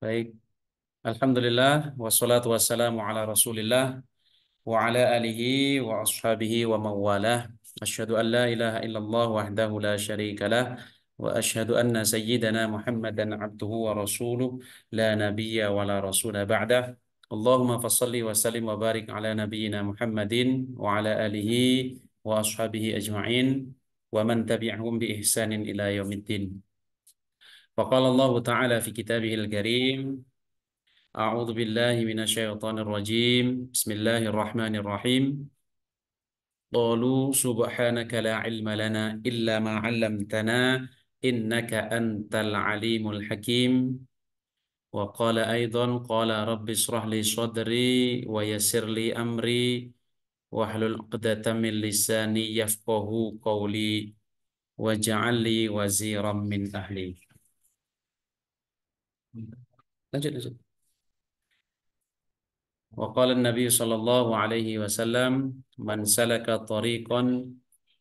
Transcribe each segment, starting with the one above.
Baik, Alhamdulillah, wassalatu wassalamu ala Rasulillah wa ala alihi wa ashabihi wa mawalah. Asyhadu an la ilaha illallah wahdahu la syarika lah wa asyhadu anna sayyidana Muhammadan abduhu wa rasuluh la nabiyya wa la rasula ba'dah. Allahumma fassalli wa sallim wa barik ala nabiyyina Muhammadin wa ala alihi wa ashabihi ajma'in wa man tabi'ahum bi ihsanin ila yaumiddin. Faqala Allah Ta'ala fi kitabihil karim. أعوذ بالله من الشيطان الرجيم بسم الله الرحمن الرحيم قالوا سبحانك لا علم لنا إلا ما علمتنا إنك أنت العليم الحكيم وقال أيضا قال رب اشرح لي صدري ويسر لي أمري واحلل عقدة من لساني يفقه قولي واجعل لي وزيرا من أهلي. lanjut. وقال النبي صلى الله عليه وسلم من سلك طريقا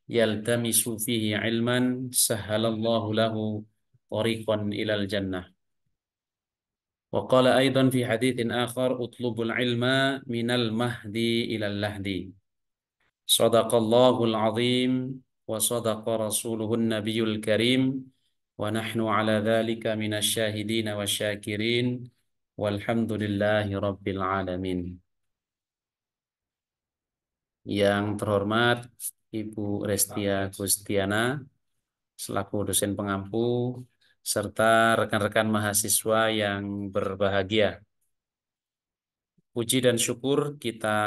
يلتمس فيه علما سهل الله له طريقا إلى الجنة. وقال أيضا في حديث آخر اطلبوا العلم من المهدي إلى اللهدي. صدق الله العظيم وصدق رسوله النبي الكريم ونحن على ذلك من الشاهدين والشاكرين والحمد لله رب العالمين. Yang terhormat Ibu Restia Gustiana selaku dosen pengampu serta rekan-rekan mahasiswa yang berbahagia. Puji dan syukur kita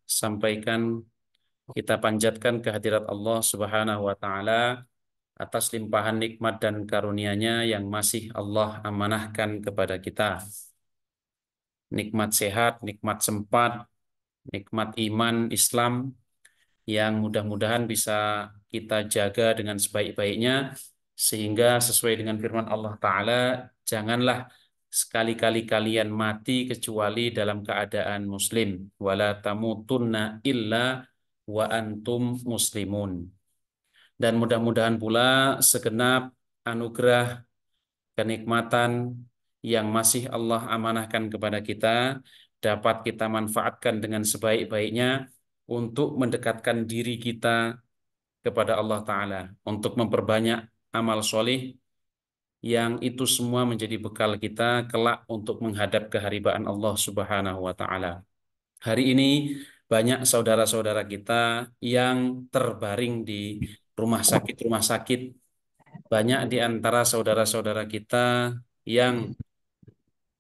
sampaikan, kita panjatkan kehadirat Allah Subhanahu wa taala atas limpahan nikmat dan karunia-Nya yang masih Allah amanahkan kepada kita. Nikmat sehat, nikmat sempat, nikmat iman Islam yang mudah-mudahan bisa kita jaga dengan sebaik-baiknya sehingga sesuai dengan firman Allah Ta'ala, janganlah sekali-kali kalian mati kecuali dalam keadaan muslim, wala tamutunna illa wa antum muslimun. Dan mudah-mudahan pula segenap anugerah kenikmatan yang masih Allah amanahkan kepada kita dapat kita manfaatkan dengan sebaik-baiknya untuk mendekatkan diri kita kepada Allah Ta'ala, untuk memperbanyak amal solih yang itu semua menjadi bekal kita kelak untuk menghadap keharibaan Allah Subhanahu wa Ta'ala. Hari ini banyak saudara-saudara kita yang terbaring di rumah sakit. Banyak di antara saudara-saudara kita yang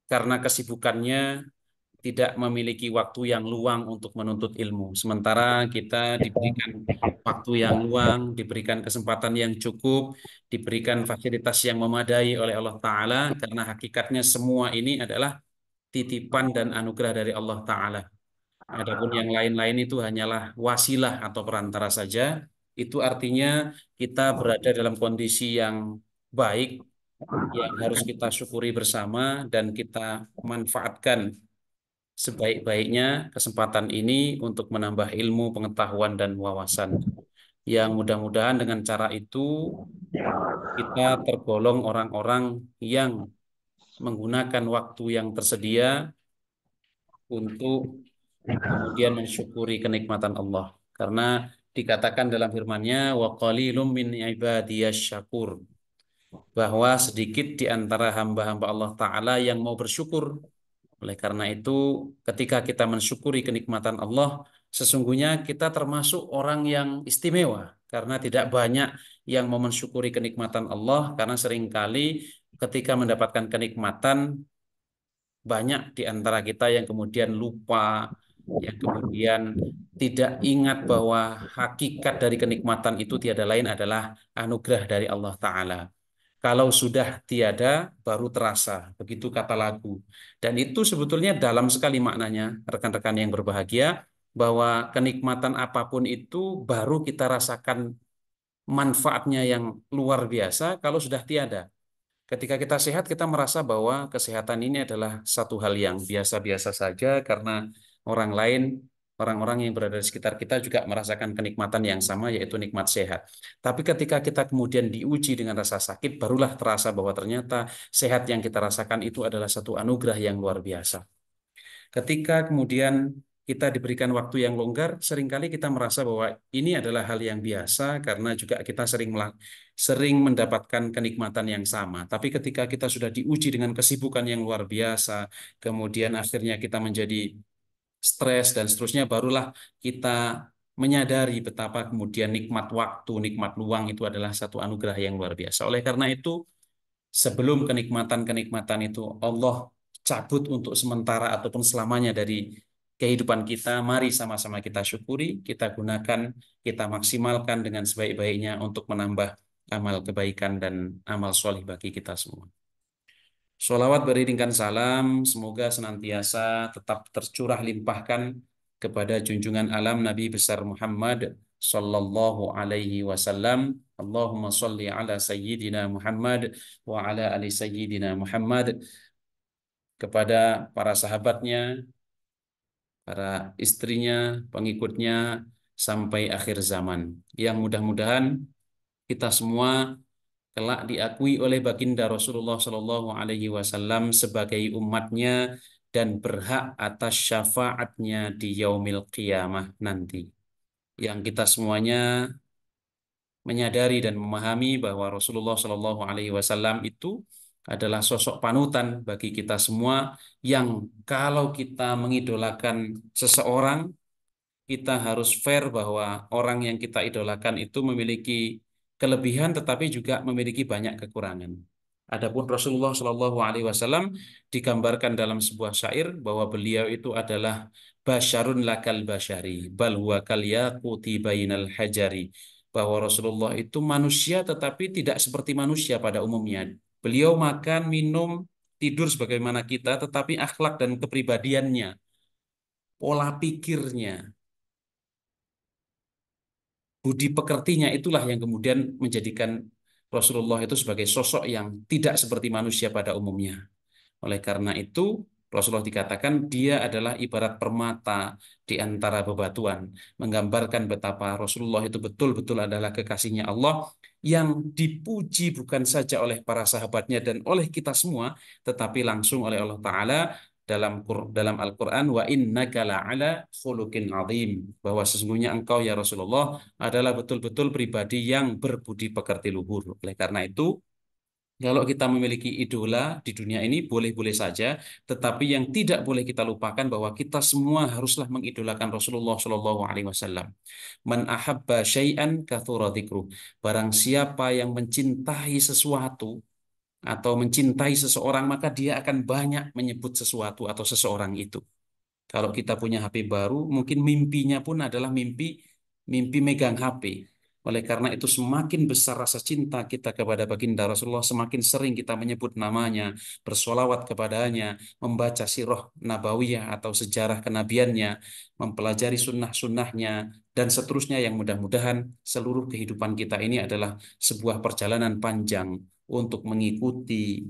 karena kesibukannya tidak memiliki waktu yang luang untuk menuntut ilmu. Sementara kita diberikan waktu yang luang, diberikan kesempatan yang cukup, diberikan fasilitas yang memadai oleh Allah Ta'ala, karena hakikatnya semua ini adalah titipan dan anugerah dari Allah Ta'ala. Adapun yang lain-lain itu hanyalah wasilah atau perantara saja. Itu artinya kita berada dalam kondisi yang baik, yang harus kita syukuri bersama dan kita manfaatkan sebaik-baiknya kesempatan ini untuk menambah ilmu, pengetahuan, dan wawasan. Yang mudah-mudahan dengan cara itu kita tergolong orang-orang yang menggunakan waktu yang tersedia untuk kemudian mensyukuri kenikmatan Allah. Karena dikatakan dalam firman-Nya, wa qalilum min ibadiyasy syakur, bahwa sedikit di antara hamba-hamba Allah Ta'ala yang mau bersyukur. Oleh karena itu, ketika kita mensyukuri kenikmatan Allah, sesungguhnya kita termasuk orang yang istimewa. Karena tidak banyak yang mau mensyukuri kenikmatan Allah, karena seringkali ketika mendapatkan kenikmatan, banyak di antara kita yang kemudian lupa, yang kemudian tidak ingat bahwa hakikat dari kenikmatan itu tiada lain adalah anugerah dari Allah Ta'ala. Kalau sudah tiada, baru terasa. Begitu kata lagu. Dan itu sebetulnya dalam sekali maknanya, rekan-rekan yang berbahagia, bahwa kenikmatan apapun itu baru kita rasakan manfaatnya yang luar biasa kalau sudah tiada. Ketika kita sehat, kita merasa bahwa kesehatan ini adalah satu hal yang biasa-biasa saja karena orang lain orang-orang yang berada di sekitar kita juga merasakan kenikmatan yang sama, yaitu nikmat sehat. Tapi ketika kita kemudian diuji dengan rasa sakit, barulah terasa bahwa ternyata sehat yang kita rasakan itu adalah satu anugerah yang luar biasa. Ketika kemudian kita diberikan waktu yang longgar, seringkali kita merasa bahwa ini adalah hal yang biasa karena juga kita sering mendapatkan kenikmatan yang sama. Tapi ketika kita sudah diuji dengan kesibukan yang luar biasa, kemudian akhirnya kita menjadi stres dan seterusnya, barulah kita menyadari betapa kemudian nikmat waktu, nikmat luang itu adalah satu anugerah yang luar biasa. Oleh karena itu, sebelum kenikmatan-kenikmatan itu Allah cabut untuk sementara ataupun selamanya dari kehidupan kita, mari sama-sama kita syukuri, kita gunakan, kita maksimalkan dengan sebaik-baiknya untuk menambah amal kebaikan dan amal solih bagi kita semua. Sholawat beriringkan salam, semoga senantiasa tetap tercurah limpahkan kepada junjungan alam Nabi besar Muhammad sallallahu alaihi wasallam. Allahumma salli ala sayyidina Muhammad wa ala ali sayyidina Muhammad, kepada para sahabatnya, para istrinya, pengikutnya sampai akhir zaman. Yang mudah-mudahan kita semua kelak diakui oleh baginda Rasulullah Shallallahu Alaihi Wasallam sebagai umatnya dan berhak atas syafaatnya di yaumil qiyamah nanti. Yang kita semuanya menyadari dan memahami bahwa Rasulullah Shallallahu Alaihi Wasallam itu adalah sosok panutan bagi kita semua, yang kalau kita mengidolakan seseorang, kita harus fair bahwa orang yang kita idolakan itu memiliki kelebihan tetapi juga memiliki banyak kekurangan. Adapun Rasulullah Shallallahu Alaihi Wasallam digambarkan dalam sebuah syair bahwa beliau itu adalah basyarun lakal basyari, bal huwa kal yaquti bainal hajari. Bahwa Rasulullah itu manusia tetapi tidak seperti manusia pada umumnya. Beliau makan, minum, tidur sebagaimana kita, tetapi akhlak dan kepribadiannya, pola pikirnya, budi pekertinya, itulah yang kemudian menjadikan Rasulullah itu sebagai sosok yang tidak seperti manusia pada umumnya. Oleh karena itu, Rasulullah dikatakan dia adalah ibarat permata di antara bebatuan, menggambarkan betapa Rasulullah itu betul-betul adalah kekasihnya Allah yang dipuji bukan saja oleh para sahabatnya dan oleh kita semua, tetapi langsung oleh Allah Ta'ala dalam Al-Quran, wa innaka la'ala khuluqin azim, bahwa sesungguhnya engkau ya Rasulullah adalah betul-betul pribadi yang berbudi pekerti luhur. Oleh karena itu, kalau kita memiliki idola di dunia ini boleh-boleh saja, tetapi yang tidak boleh kita lupakan bahwa kita semua haruslah mengidolakan Rasulullah Shallallahu Alaihi Wasallam. Man ahabba syai'an kathura dzikruh. Barang siapa yang mencintai sesuatu atau mencintai seseorang, maka dia akan banyak menyebut sesuatu atau seseorang itu. Kalau kita punya HP baru, mungkin mimpinya pun adalah mimpi mimpi megang HP. Oleh karena itu, semakin besar rasa cinta kita kepada baginda Rasulullah, semakin sering kita menyebut namanya, bersolawat kepadanya, membaca sirah nabawiyah atau sejarah kenabiannya, mempelajari sunnah-sunnahnya, dan seterusnya, yang mudah-mudahan seluruh kehidupan kita ini adalah sebuah perjalanan panjang untuk mengikuti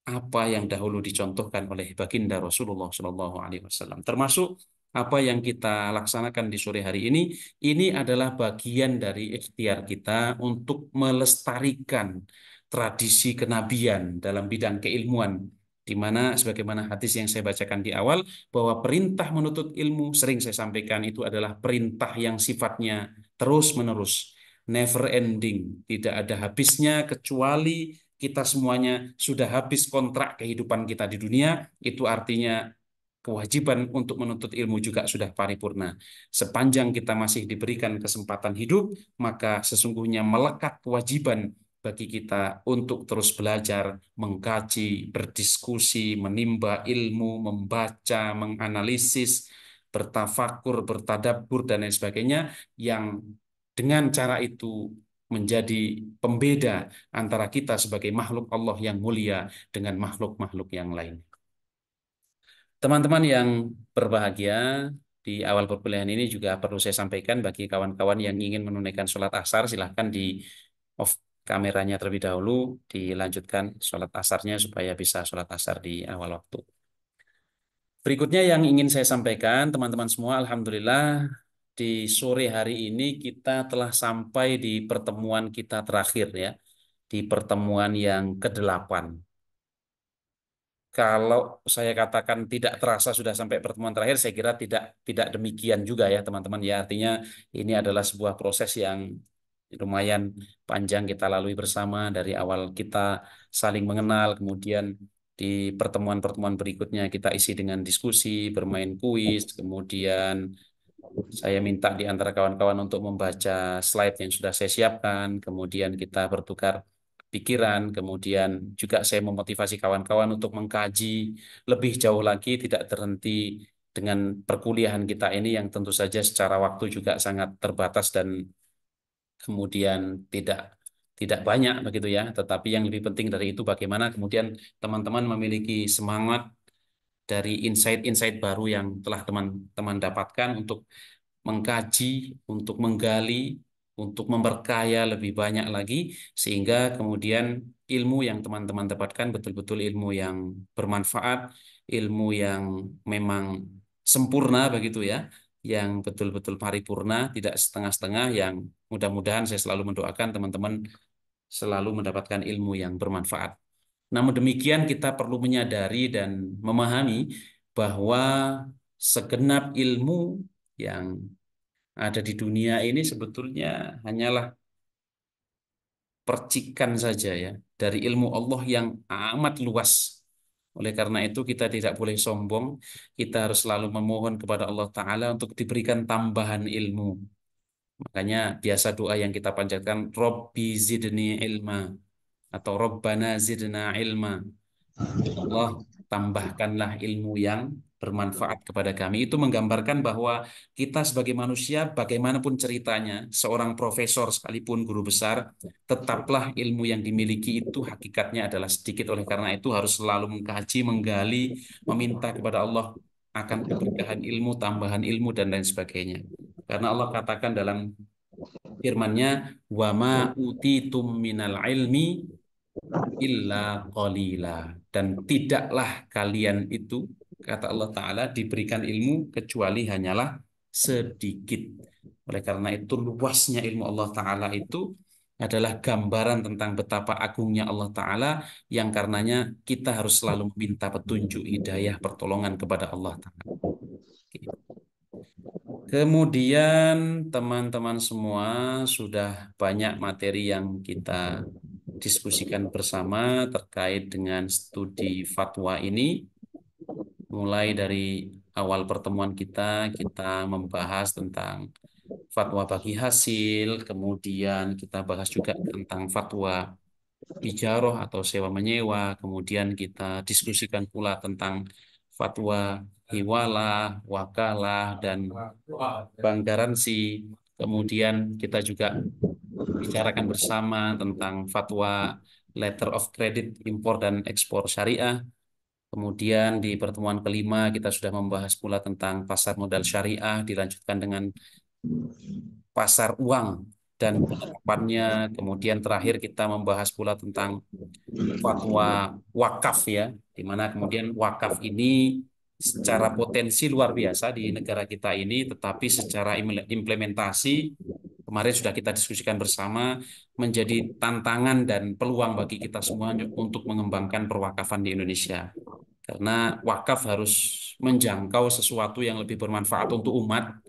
apa yang dahulu dicontohkan oleh baginda Rasulullah Shallallahu Alaihi Wasallam. Termasuk apa yang kita laksanakan di sore hari ini adalah bagian dari ikhtiar kita untuk melestarikan tradisi kenabian dalam bidang keilmuan, di mana sebagaimana hadis yang saya bacakan di awal, bahwa perintah menuntut ilmu, sering saya sampaikan, itu adalah perintah yang sifatnya terus-menerus, never ending, tidak ada habisnya kecuali kita semuanya sudah habis kontrak kehidupan kita di dunia. Itu artinya kewajiban untuk menuntut ilmu juga sudah paripurna. Sepanjang kita masih diberikan kesempatan hidup, maka sesungguhnya melekat kewajiban bagi kita untuk terus belajar, mengkaji, berdiskusi, menimba ilmu, membaca, menganalisis, bertafakur, bertadabbur, dan lain sebagainya, yang dengan cara itu menjadi pembeda antara kita sebagai makhluk Allah yang mulia dengan makhluk-makhluk yang lain. Teman-teman yang berbahagia, di awal perkuliahan ini juga perlu saya sampaikan bagi kawan-kawan yang ingin menunaikan sholat asar, silahkan di off kameranya terlebih dahulu, dilanjutkan sholat asarnya supaya bisa sholat asar di awal waktu. Berikutnya yang ingin saya sampaikan, teman-teman semua, Alhamdulillah, di sore hari ini kita telah sampai di pertemuan kita terakhir ya, di pertemuan yang ke-8. Kalau saya katakan tidak terasa sudah sampai pertemuan terakhir, saya kira tidak demikian juga ya teman-teman ya. Artinya ini adalah sebuah proses yang lumayan panjang kita lalui bersama dari awal kita saling mengenal, kemudian di pertemuan-pertemuan berikutnya kita isi dengan diskusi, bermain kuis, kemudian saya minta di antara kawan-kawan untuk membaca slide yang sudah saya siapkan, kemudian kita bertukar pikiran, kemudian juga saya memotivasi kawan-kawan untuk mengkaji lebih jauh lagi, tidak terhenti dengan perkuliahan kita ini yang tentu saja secara waktu juga sangat terbatas dan kemudian tidak tidak banyak begitu ya. Tetapi yang lebih penting dari itu bagaimana kemudian teman-teman memiliki semangat dari insight-insight baru yang telah teman-teman dapatkan untuk mengkaji, untuk menggali, untuk memperkaya lebih banyak lagi, sehingga kemudian ilmu yang teman-teman dapatkan betul-betul ilmu yang bermanfaat, ilmu yang memang sempurna begitu ya, yang betul-betul paripurna, tidak setengah-setengah, yang mudah-mudahan saya selalu mendoakan teman-teman selalu mendapatkan ilmu yang bermanfaat. Namun demikian kita perlu menyadari dan memahami bahwa segenap ilmu yang ada di dunia ini sebetulnya hanyalah percikan saja ya dari ilmu Allah yang amat luas. Oleh karena itu kita tidak boleh sombong, kita harus selalu memohon kepada Allah Ta'ala untuk diberikan tambahan ilmu. Makanya biasa doa yang kita panjatkan, Robbi zidni ilma atau Robbana zidna ilma. Ya Allah, tambahkanlah ilmu yang bermanfaat kepada kami. Itu menggambarkan bahwa kita sebagai manusia, bagaimanapun ceritanya, seorang profesor sekalipun guru besar, tetaplah ilmu yang dimiliki itu hakikatnya adalah sedikit. Oleh karena itu harus selalu mengkaji, menggali, meminta kepada Allah akan keberkahan ilmu, tambahan ilmu, dan lain sebagainya. Karena Allah katakan dalam firman-Nya, "Wa ma utitum minal ilmi illa qalila." Dan tidaklah kalian itu, kata Allah Ta'ala, diberikan ilmu kecuali hanyalah sedikit. Oleh karena itu luasnya ilmu Allah Ta'ala itu adalah gambaran tentang betapa agungnya Allah Ta'ala yang karenanya kita harus selalu meminta petunjuk hidayah pertolongan kepada Allah Ta'ala. Kemudian teman-teman semua sudah banyak materi yang kita diskusikan bersama terkait dengan studi fatwa ini. Mulai dari awal pertemuan kita membahas tentang fatwa bagi hasil, kemudian kita bahas juga tentang fatwa ijaroh atau sewa menyewa, kemudian kita diskusikan pula tentang fatwa hiwalah, wakalah, dan bank garansi. Kemudian kita juga bicarakan bersama tentang fatwa letter of credit impor dan ekspor syariah. Kemudian di pertemuan kelima kita sudah membahas pula tentang pasar modal syariah, dilanjutkan dengan pasar uang dan penerapannya. Kemudian terakhir kita membahas pula tentang fatwa wakaf ya, di mana kemudian wakaf ini secara potensi luar biasa di negara kita ini, tetapi secara implementasi kemarin sudah kita diskusikan bersama menjadi tantangan dan peluang bagi kita semua untuk mengembangkan perwakafan di Indonesia. Karena wakaf harus menjangkau sesuatu yang lebih bermanfaat untuk umat,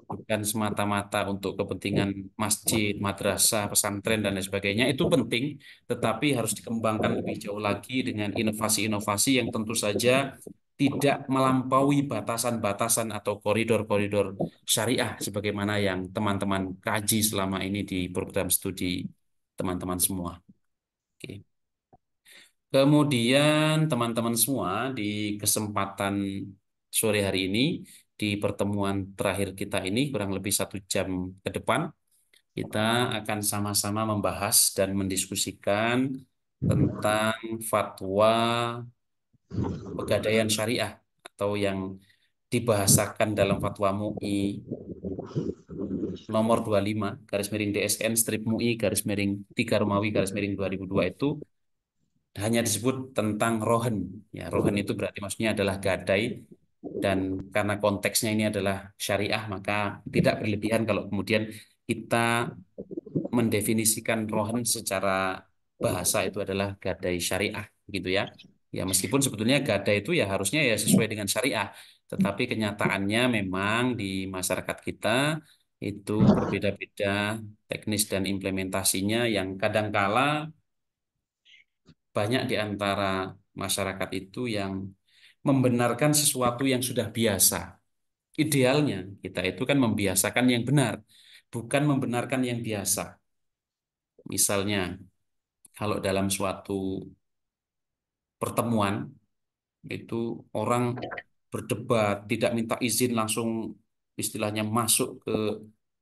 bukan semata-mata untuk kepentingan masjid, madrasah, pesantren, dan lain sebagainya. Itu penting, tetapi harus dikembangkan lebih jauh lagi dengan inovasi-inovasi yang tentu saja tidak melampaui batasan-batasan atau koridor-koridor syariah sebagaimana yang teman-teman kaji selama ini di program studi teman-teman semua. Oke. Kemudian teman-teman semua di kesempatan sore hari ini, di pertemuan terakhir kita ini kurang lebih 1 jam ke depan, kita akan sama-sama membahas dan mendiskusikan tentang fatwa pegadaian syariah atau yang dibahasakan dalam fatwa MUI nomor 25 garis miring DSN strip MUI garis miring 3 Romawi garis miring 2002 itu hanya disebut tentang rohen. Ya, rohen itu berarti maksudnya adalah gadai. Dan karena konteksnya ini adalah syariah, maka tidak berlebihan kalau kemudian kita mendefinisikan rohan secara bahasa itu adalah gadai syariah gitu ya. Ya meskipun sebetulnya gadai itu ya harusnya ya sesuai dengan syariah, tetapi kenyataannya memang di masyarakat kita itu berbeda-beda teknis dan implementasinya yang kadangkala banyak di antara masyarakat itu yang membenarkan sesuatu yang sudah biasa. Idealnya kita itu kan membiasakan yang benar, bukan membenarkan yang biasa. Misalnya, kalau dalam suatu pertemuan itu orang berdebat, tidak minta izin langsung istilahnya masuk ke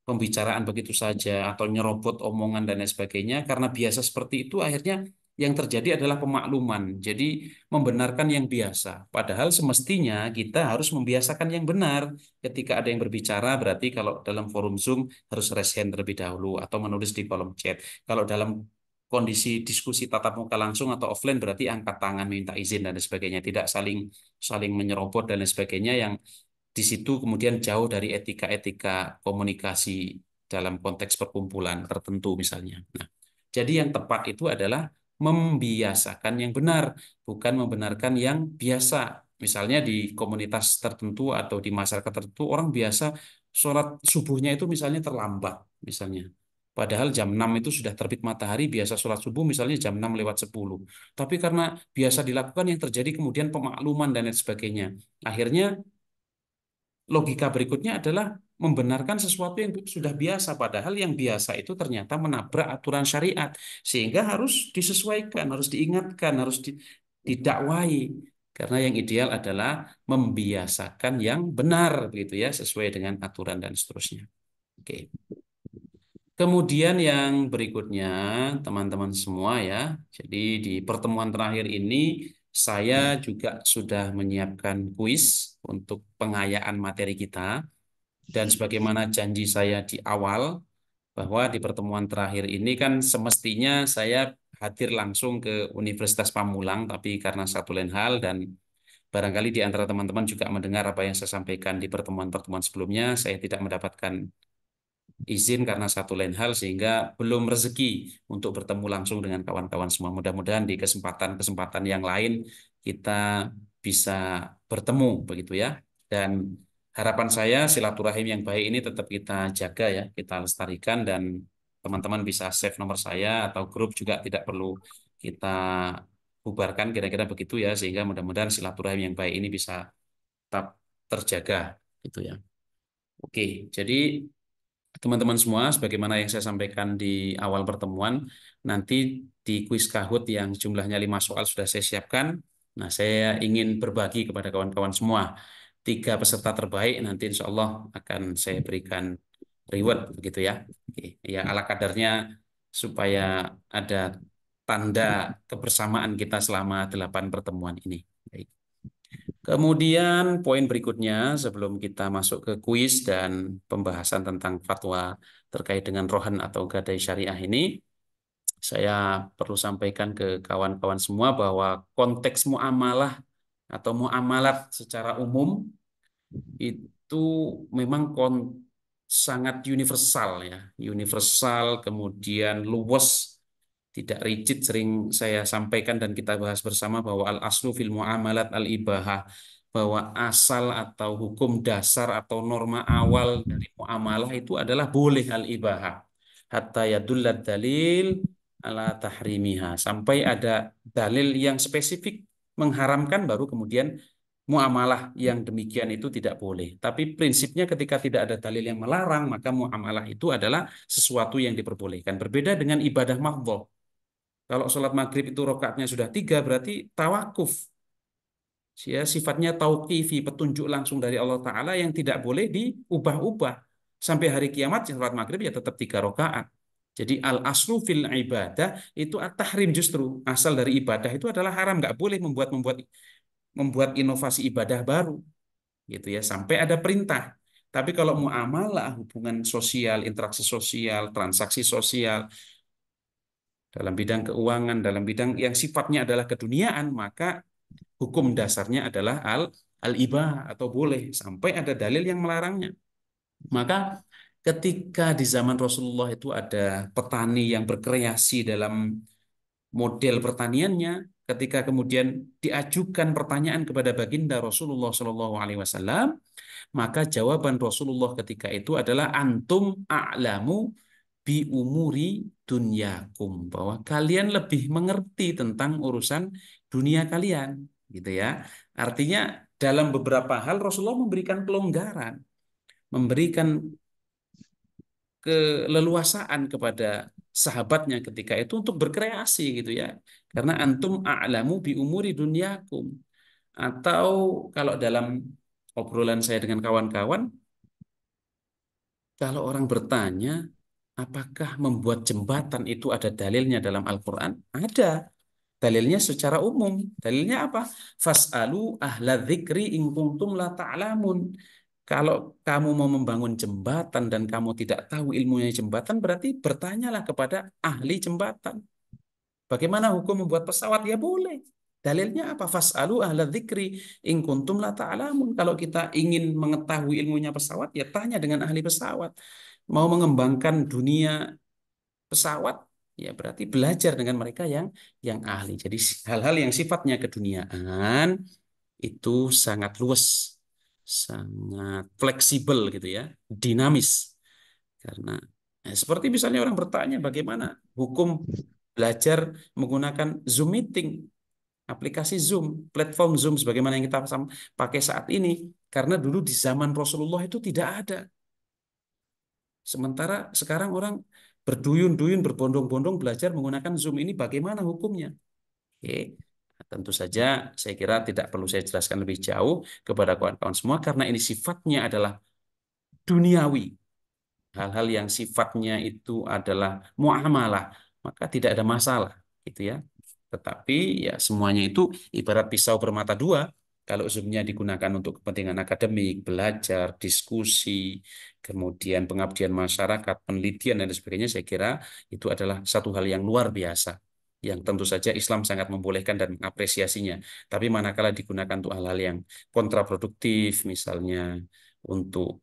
pembicaraan begitu saja atau nyerobot omongan dan lain sebagainya karena biasa seperti itu akhirnya yang terjadi adalah pemakluman. Jadi membenarkan yang biasa. Padahal semestinya kita harus membiasakan yang benar. Ketika ada yang berbicara berarti kalau dalam forum Zoom harus raise hand terlebih dahulu atau menulis di kolom chat. Kalau dalam kondisi diskusi tatap muka langsung atau offline berarti angkat tangan minta izin dan lain sebagainya, tidak saling saling menyerobot dan lain sebagainya yang di situ kemudian jauh dari etika-etika komunikasi dalam konteks perkumpulan tertentu misalnya. Nah, jadi yang tepat itu adalah membiasakan yang benar, bukan membenarkan yang biasa. Misalnya di komunitas tertentu atau di masyarakat tertentu orang biasa sholat subuhnya itu misalnya terlambat, misalnya. Padahal jam 6 itu sudah terbit matahari, biasa sholat subuh misalnya jam 6 lewat 10. Tapi karena biasa dilakukan yang terjadi kemudian pemakluman dan lain sebagainya. Akhirnya logika berikutnya adalah membenarkan sesuatu yang sudah biasa, padahal yang biasa itu ternyata menabrak aturan syariat, sehingga harus disesuaikan, harus diingatkan, harus didakwai. Karena yang ideal adalah membiasakan yang benar, begitu ya, sesuai dengan aturan dan seterusnya. Oke. Kemudian yang berikutnya, teman-teman semua ya. Jadi di pertemuan terakhir ini saya juga sudah menyiapkan kuis untuk pengayaan materi kita. Dan sebagaimana janji saya di awal, bahwa di pertemuan terakhir ini kan semestinya saya hadir langsung ke Universitas Pamulang, tapi karena satu lain hal dan barangkali di antara teman-teman juga mendengar apa yang saya sampaikan di pertemuan-pertemuan sebelumnya, saya tidak mendapatkan izin karena satu lain hal sehingga belum rezeki untuk bertemu langsung dengan kawan-kawan semua. Mudah-mudahan di kesempatan-kesempatan yang lain kita bisa bertemu begitu ya. Dan harapan saya silaturahim yang baik ini tetap kita jaga ya, kita lestarikan dan teman-teman bisa save nomor saya atau grup juga tidak perlu kita bubarkan kira-kira begitu ya sehingga mudah-mudahan silaturahim yang baik ini bisa tetap terjaga gitu ya. Oke, jadi teman-teman semua, sebagaimana yang saya sampaikan di awal pertemuan, nanti di kuis Kahoot yang jumlahnya 5 soal sudah saya siapkan. Nah, saya ingin berbagi kepada kawan-kawan semua. 3 peserta terbaik nanti insya Allah akan saya berikan reward, begitu ya. Oke, ya ala kadarnya supaya ada tanda kebersamaan kita selama 8 pertemuan ini. Baik. Kemudian poin berikutnya sebelum kita masuk ke kuis dan pembahasan tentang fatwa terkait dengan rohan atau gadai syariah ini, saya perlu sampaikan ke kawan-kawan semua bahwa konteks muamalah atau muamalat secara umum itu memang sangat universal ya, universal kemudian luwes, tidak rigid. Sering saya sampaikan dan kita bahas bersama bahwa al aslu fil muamalat al ibahah, bahwa asal atau hukum dasar atau norma awal dari muamalah itu adalah boleh al ibahah hatta yadullad dalil ala tahrimiha, sampai ada dalil yang spesifik mengharamkan baru kemudian muamalah yang demikian itu tidak boleh. Tapi prinsipnya ketika tidak ada dalil yang melarang, maka muamalah itu adalah sesuatu yang diperbolehkan. Berbeda dengan ibadah mahdhah. Kalau sholat maghrib itu rakaatnya sudah 3, berarti tawakuf. Ya, sifatnya tauqifi, petunjuk langsung dari Allah Ta'ala yang tidak boleh diubah-ubah. Sampai hari kiamat, sholat maghrib ya tetap 3 rakaat. Jadi al-aslu fil ibadah itu at-tahrim justru. Asal dari ibadah itu adalah haram. Nggak boleh membuat inovasi ibadah baru gitu ya sampai ada perintah. Tapi kalau muamalah, hubungan sosial, interaksi sosial, transaksi sosial dalam bidang keuangan, dalam bidang yang sifatnya adalah keduniaan, maka hukum dasarnya adalah al-ibah atau boleh sampai ada dalil yang melarangnya. Maka ketika di zaman Rasulullah itu ada petani yang berkreasi dalam model pertaniannya, ketika kemudian diajukan pertanyaan kepada baginda Rasulullah Shallallahu Alaihi Wasallam, maka jawaban Rasulullah ketika itu adalah antum a'lamu bi umuri dunyakum, bahwa kalian lebih mengerti tentang urusan dunia kalian, gitu ya. Artinya dalam beberapa hal Rasulullah memberikan pelonggaran, memberikan keleluasaan kepada sahabatnya ketika itu untuk berkreasi gitu ya. Karena antum a'lamu bi umuri dunyakum. Atau kalau dalam obrolan saya dengan kawan-kawan, kalau orang bertanya, apakah membuat jembatan itu ada dalilnya dalam Al-Quran? Ada. Dalilnya secara umum. Dalilnya apa? Fas'alu ahla dzikri in kuntum la ta'lamun. Kalau kamu mau membangun jembatan dan kamu tidak tahu ilmunya jembatan, berarti bertanyalah kepada ahli jembatan. Bagaimana hukum membuat pesawat? Ya boleh. Dalilnya apa? Fas'alu ahla dzikri in kuntum la ta'lamun. Kalau kita ingin mengetahui ilmunya pesawat, ya tanya dengan ahli pesawat. Mau mengembangkan dunia pesawat, ya berarti belajar dengan mereka yang ahli. Jadi hal-hal yang sifatnya keduniaan itu sangat luas, sangat fleksibel gitu ya, dinamis. Karena seperti misalnya orang bertanya bagaimana hukum belajar menggunakan Zoom meeting, aplikasi Zoom, platform Zoom sebagaimana yang kita pakai saat ini. Karena dulu di zaman Rasulullah itu tidak ada. Sementara sekarang orang berduyun-duyun, berbondong-bondong belajar menggunakan Zoom ini bagaimana hukumnya? Oke, tentu saja saya kira tidak perlu saya jelaskan lebih jauh kepada kawan-kawan semua karena ini sifatnya adalah duniawi. Hal-hal yang sifatnya itu adalah muamalah, maka tidak ada masalah, gitu ya. Tetapi ya semuanya itu ibarat pisau bermata dua. Kalau zoomnya digunakan untuk kepentingan akademik, belajar, diskusi, kemudian pengabdian masyarakat, penelitian dan sebagainya, saya kira itu adalah satu hal yang luar biasa, yang tentu saja Islam sangat membolehkan dan mengapresiasinya. Tapi manakala digunakan untuk hal-hal yang kontraproduktif, misalnya untuk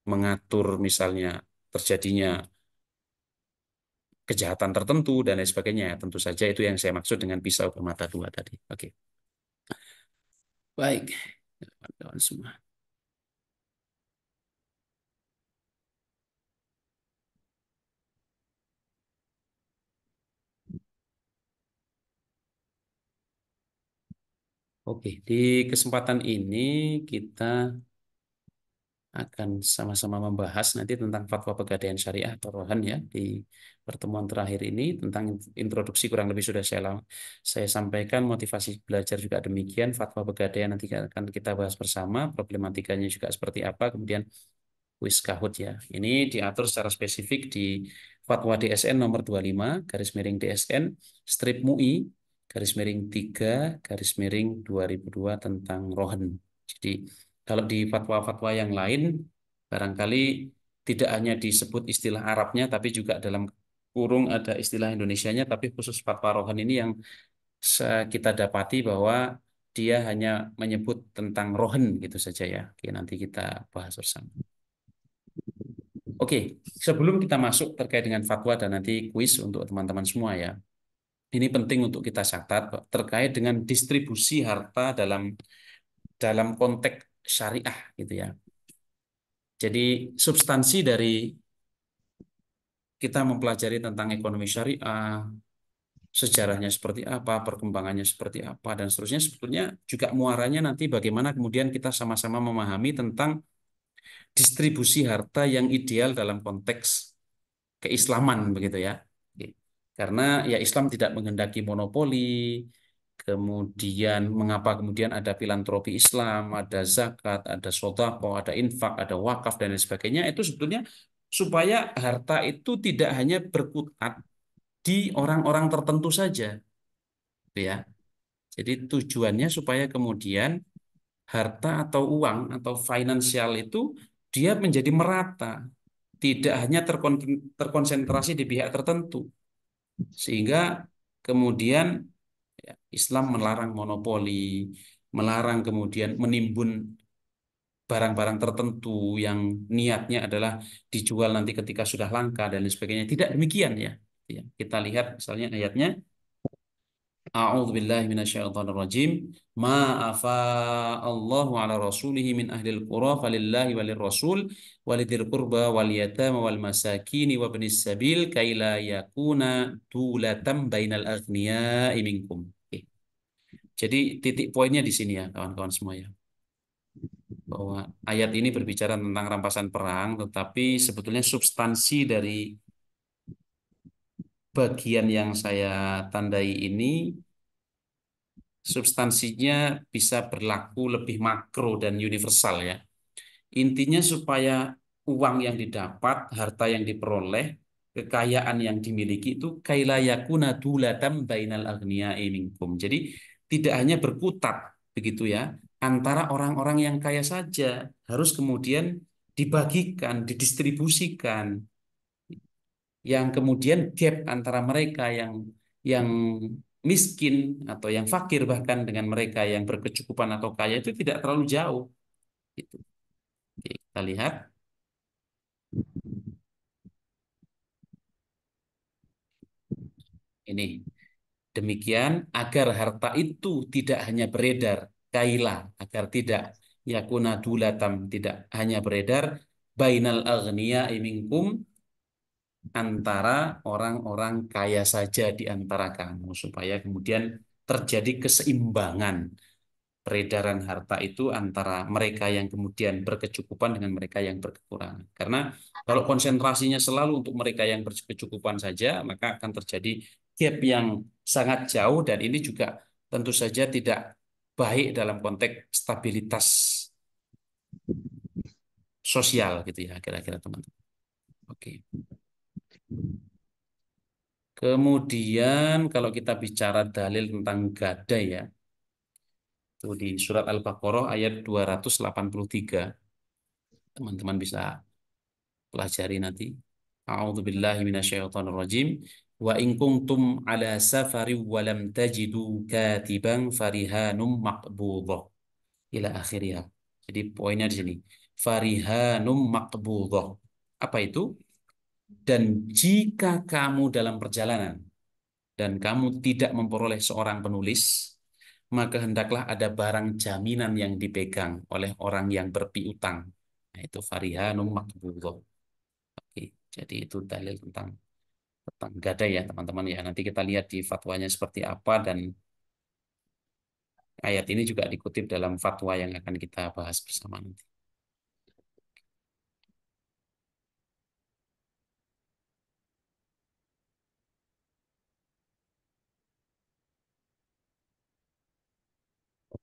mengatur misalnya terjadinya kejahatan tertentu dan lain sebagainya. Tentu saja itu yang saya maksud dengan pisau bermata dua tadi. Oke, baik, kawan-kawan semua. Oke, di kesempatan ini kita akan sama-sama membahas nanti tentang fatwa Pegadaian Syariah atau Rohan ya di pertemuan terakhir ini tentang introduksi kurang lebih sudah saya sampaikan, motivasi belajar juga demikian, fatwa Pegadaian nanti akan kita bahas bersama, problematikanya juga seperti apa, kemudian kuis Kahoot ya. Ini diatur secara spesifik di Fatwa DSN nomor 25 garis miring DSN strip MUI garis miring 3 garis miring 2002 tentang rohen. Jadi kalau di fatwa-fatwa yang lain barangkali tidak hanya disebut istilah Arabnya tapi juga dalam kurung ada istilah Indonesianya, tapi khusus fatwa rohen ini yang kita dapati bahwa dia hanya menyebut tentang rohen gitu saja ya. Oke, nanti kita bahas bersama. Oke, sebelum kita masuk terkait dengan fatwa dan nanti kuis untuk teman-teman semua ya. Ini penting untuk kita catat terkait dengan distribusi harta dalam dalam konteks syariah gitu ya. Jadi substansi dari kita mempelajari tentang ekonomi syariah, sejarahnya seperti apa, perkembangannya seperti apa dan seterusnya sebetulnya juga muaranya nanti bagaimana kemudian kita sama-sama memahami tentang distribusi harta yang ideal dalam konteks keislaman begitu ya. Oke. Karena ya Islam tidak menghendaki monopoli, kemudian mengapa kemudian ada filantropi Islam, ada zakat, ada sodako, ada infak, ada wakaf dan lain sebagainya itu sebetulnya supaya harta itu tidak hanya berkutat di orang-orang tertentu saja, gitu ya. Jadi tujuannya supaya kemudian harta atau uang atau finansial itu dia menjadi merata, tidak hanya terkonsentrasi di pihak tertentu. Sehingga kemudian ya, Islam melarang monopoli, melarang kemudian menimbun barang-barang tertentu yang niatnya adalah dijual nanti ketika sudah langka dan lain sebagainya. Tidak demikian ya. Ya, kita lihat misalnya ayatnya A'udzu billahi minasyaitonir rajim. Ma afa Allahu ala rasulihi min ahlil qura falillahi walir rasul walidil qurba wal yatama wal masakin wa ibnis sabil kaila yakuna dulatam bainal aghniya'i minkum. Oke. Jadi titik poinnya di sini ya kawan-kawan semua ya. Bahwa ayat ini berbicara tentang rampasan perang, tetapi sebetulnya substansi dari bagian yang saya tandai ini substansinya bisa berlaku lebih makro dan universal ya. Intinya supaya uang yang didapat, harta yang diperoleh, kekayaan yang dimiliki itu kailayakuna dulatam bainal agniya'i minkum. Jadi tidak hanya berkutat begitu ya antara orang-orang yang kaya saja, harus kemudian dibagikan, didistribusikan, yang kemudian gap antara mereka yang miskin atau yang fakir bahkan dengan mereka yang berkecukupan atau kaya itu tidak terlalu jauh. Gitu. Oke, kita lihat ini. Demikian agar harta itu tidak hanya beredar, kaila, agar tidak yakuna dulatam, tidak hanya beredar bainal aghniya minkum antara orang-orang kaya saja di antara kamu supaya kemudian terjadi keseimbangan peredaran harta itu antara mereka yang kemudian berkecukupan dengan mereka yang berkekurangan. Karena kalau konsentrasinya selalu untuk mereka yang berkecukupan saja, maka akan terjadi gap yang sangat jauh dan ini juga tentu saja tidak baik dalam konteks stabilitas sosial gitu ya kira-kira teman-teman. Oke. Kemudian kalau kita bicara dalil tentang gadai ya, itu di surat Al-Baqarah ayat 283. Teman-teman bisa pelajari nanti. A'udzu billahi minasyaitonir rajim. Wa in kuntum ala safari wa lam tajidu katiban farihanum maqbudah ila akhirnya. Jadi poinnya di sini. Farihanum maqbudah. Apa itu? Dan jika kamu dalam perjalanan dan kamu tidak memperoleh seorang penulis, maka hendaklah ada barang jaminan yang dipegang oleh orang yang berpiutang. Nah, itu farihanum maqbudah. Oke, jadi itu dalil tentang gadai ya teman-teman ya. Nanti kita lihat di fatwanya seperti apa dan ayat ini juga dikutip dalam fatwa yang akan kita bahas bersama nanti.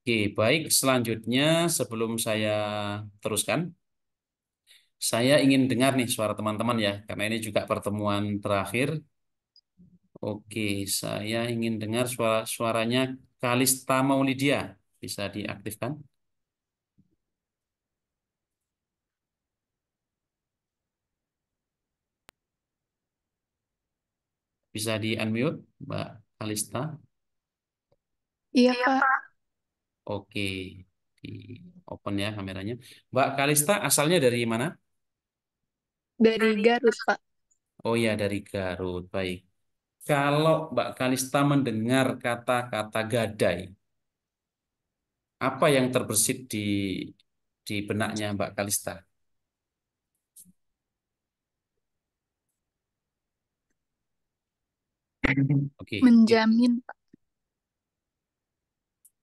Oke, baik. Selanjutnya sebelum saya teruskan, saya ingin dengar nih suara teman-teman ya, karena ini juga pertemuan terakhir. Oke, saya ingin dengar suaranya Kalista Maulidia. Bisa diaktifkan? Bisa di-unmute, Mbak Kalista? Iya, Pak. Oke, di open ya kameranya. Mbak Kalista asalnya dari mana? Dari Garut, Pak. Oh ya, dari Garut. Baik. Kalau Mbak Kalista mendengar kata-kata gadai, apa yang terbersit di benaknya Mbak Kalista? Oke, Menjamin, Pak.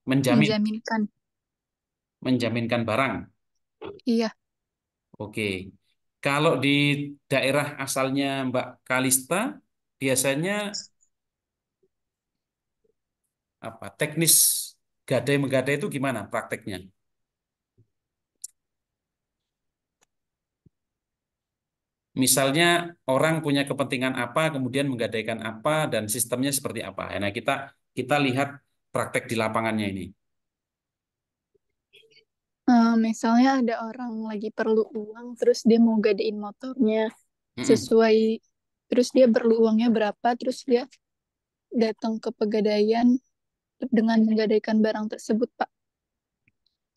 menjamin, Menjaminkan. menjaminkan barang. Iya. Oke. Kalau di daerah asalnya Mbak Kalista, biasanya apa? Teknis gadai menggadai itu gimana prakteknya? Misalnya orang punya kepentingan apa, kemudian menggadaikan apa, dan sistemnya seperti apa. Nah, kita lihat praktek di lapangannya ini. Misalnya ada orang lagi perlu uang, terus dia mau gadein motornya Mm-mm. sesuai, terus dia perlu uangnya berapa, terus dia datang ke pegadaian dengan menggadaikan barang tersebut, Pak.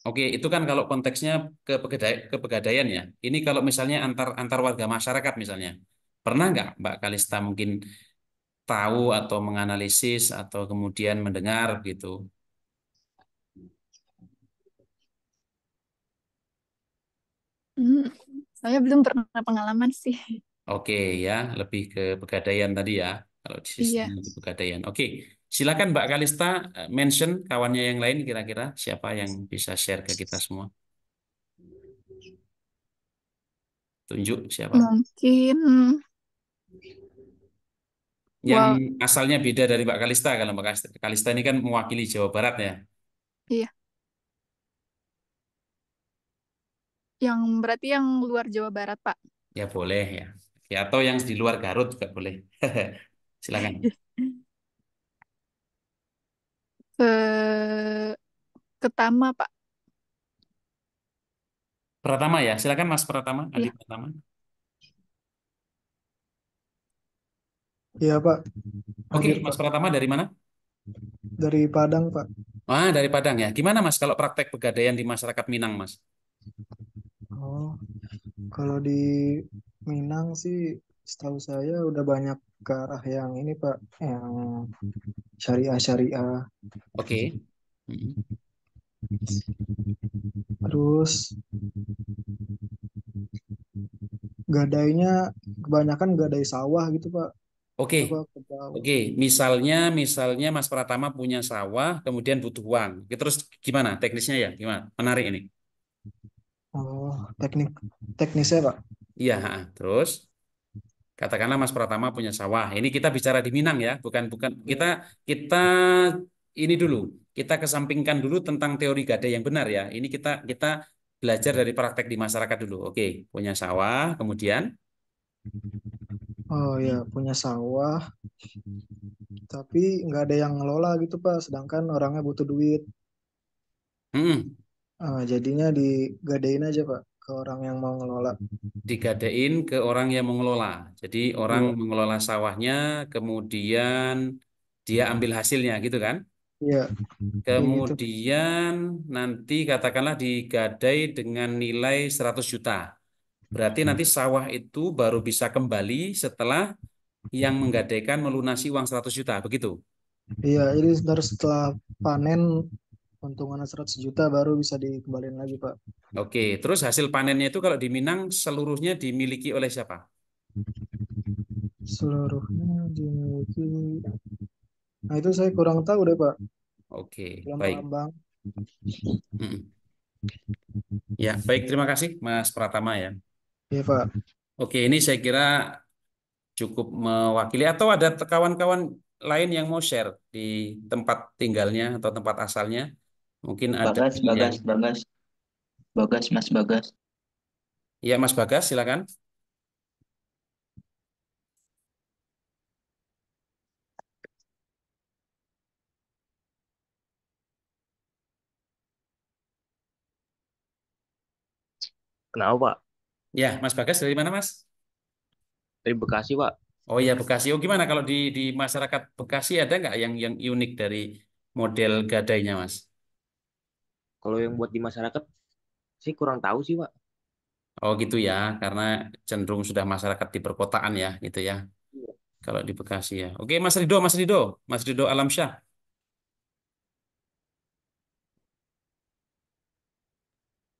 Oke, itu kan kalau konteksnya ke pegadaian ya. Ini kalau misalnya antar antar warga masyarakat misalnya, pernah nggak Mbak Kalista mungkin tahu atau menganalisis atau kemudian mendengar gitu? Hmm, saya belum pernah pengalaman sih. Oke ya, lebih ke pegadaian tadi ya. Kalau di sistem Iya. di pegadaian. Oke, silakan Mbak Kalista mention kawannya yang lain kira-kira siapa yang bisa share ke kita semua. Tunjuk siapa? Mungkin, Yang wah, asalnya beda dari Mbak Kalista. Kalau Mbak Kalista ini kan mewakili Jawa Barat ya. iya. Yang berarti yang luar Jawa Barat, Pak. Ya boleh ya. Ya atau yang di luar Garut juga boleh. Silakan. Ke Ketama, Pak. Pratama ya, silakan Mas Pratama, Adi Iya. Pratama. Iya Pak, Oke, hadir Mas Pak. Pratama dari mana? Dari Padang Pak. Ah, dari Padang ya. Gimana Mas kalau praktek pegadaian di masyarakat Minang, Mas? Oh, kalau di Minang sih setahu saya udah banyak ke arah yang ini Pak, yang syariah-syariah. Oke. Mm-mm. Terus gadainya kebanyakan gadai sawah gitu Pak. Oke. Apa ke bawah. Oke, misalnya Mas Pratama punya sawah, kemudian butuh uang. Oke, terus gimana teknisnya ya? Gimana? Menarik ini. Oh, teknisnya Pak. Iya, ha, terus katakanlah Mas Pratama punya sawah. Ini kita bicara di Minang ya, bukan bukan kita Iya. kita ini dulu. Kita kesampingkan dulu tentang teori gada yang benar ya. Ini kita kita belajar dari praktek di masyarakat dulu. Oke, punya sawah, kemudian Oh ya, punya sawah, tapi nggak ada yang ngelola gitu Pak. Sedangkan orangnya butuh duit. mm, Jadinya digadein aja Pak ke orang yang mau ngelola. digadain ke orang yang mengelola. Jadi orang Iya, mengelola sawahnya, kemudian dia ambil hasilnya gitu kan? iya, kayak gitu. Kemudian nanti katakanlah digadai dengan nilai 100 juta. Berarti nanti sawah itu baru bisa kembali setelah yang menggadaikan melunasi uang 100 juta, begitu. Iya, ini harus setelah panen untungannya 100 juta baru bisa dikembaliin lagi, Pak. Oke, terus hasil panennya itu kalau di Minang seluruhnya dimiliki oleh siapa? Seluruhnya dimiliki. Nah, itu saya kurang tahu deh, Pak. Oke, Belum paham baik. bang. Mm-mm. Ya, baik. Terima kasih, Mas Pratama ya. Iya, Pak. Oke, ini saya kira cukup mewakili. Atau ada kawan-kawan lain yang mau share di tempat tinggalnya atau tempat asalnya? Mungkin ada Bagas, yang... Bagas, Bagas, Bagas, Mas Bagas. Ya, Mas Bagas, silakan. Kenapa, Pak? Ya, Mas Bagas dari mana, Mas? Dari Bekasi, Pak. Oh ya, Bekasi. Oh gimana kalau di masyarakat Bekasi ada nggak yang unik dari model gadainya, Mas? Kalau yang buat di masyarakat sih kurang tahu sih, Pak. Oh gitu ya, karena cenderung sudah masyarakat di perkotaan ya, gitu ya. Kalau di Bekasi ya. Oke, Mas Rido Alamsyah.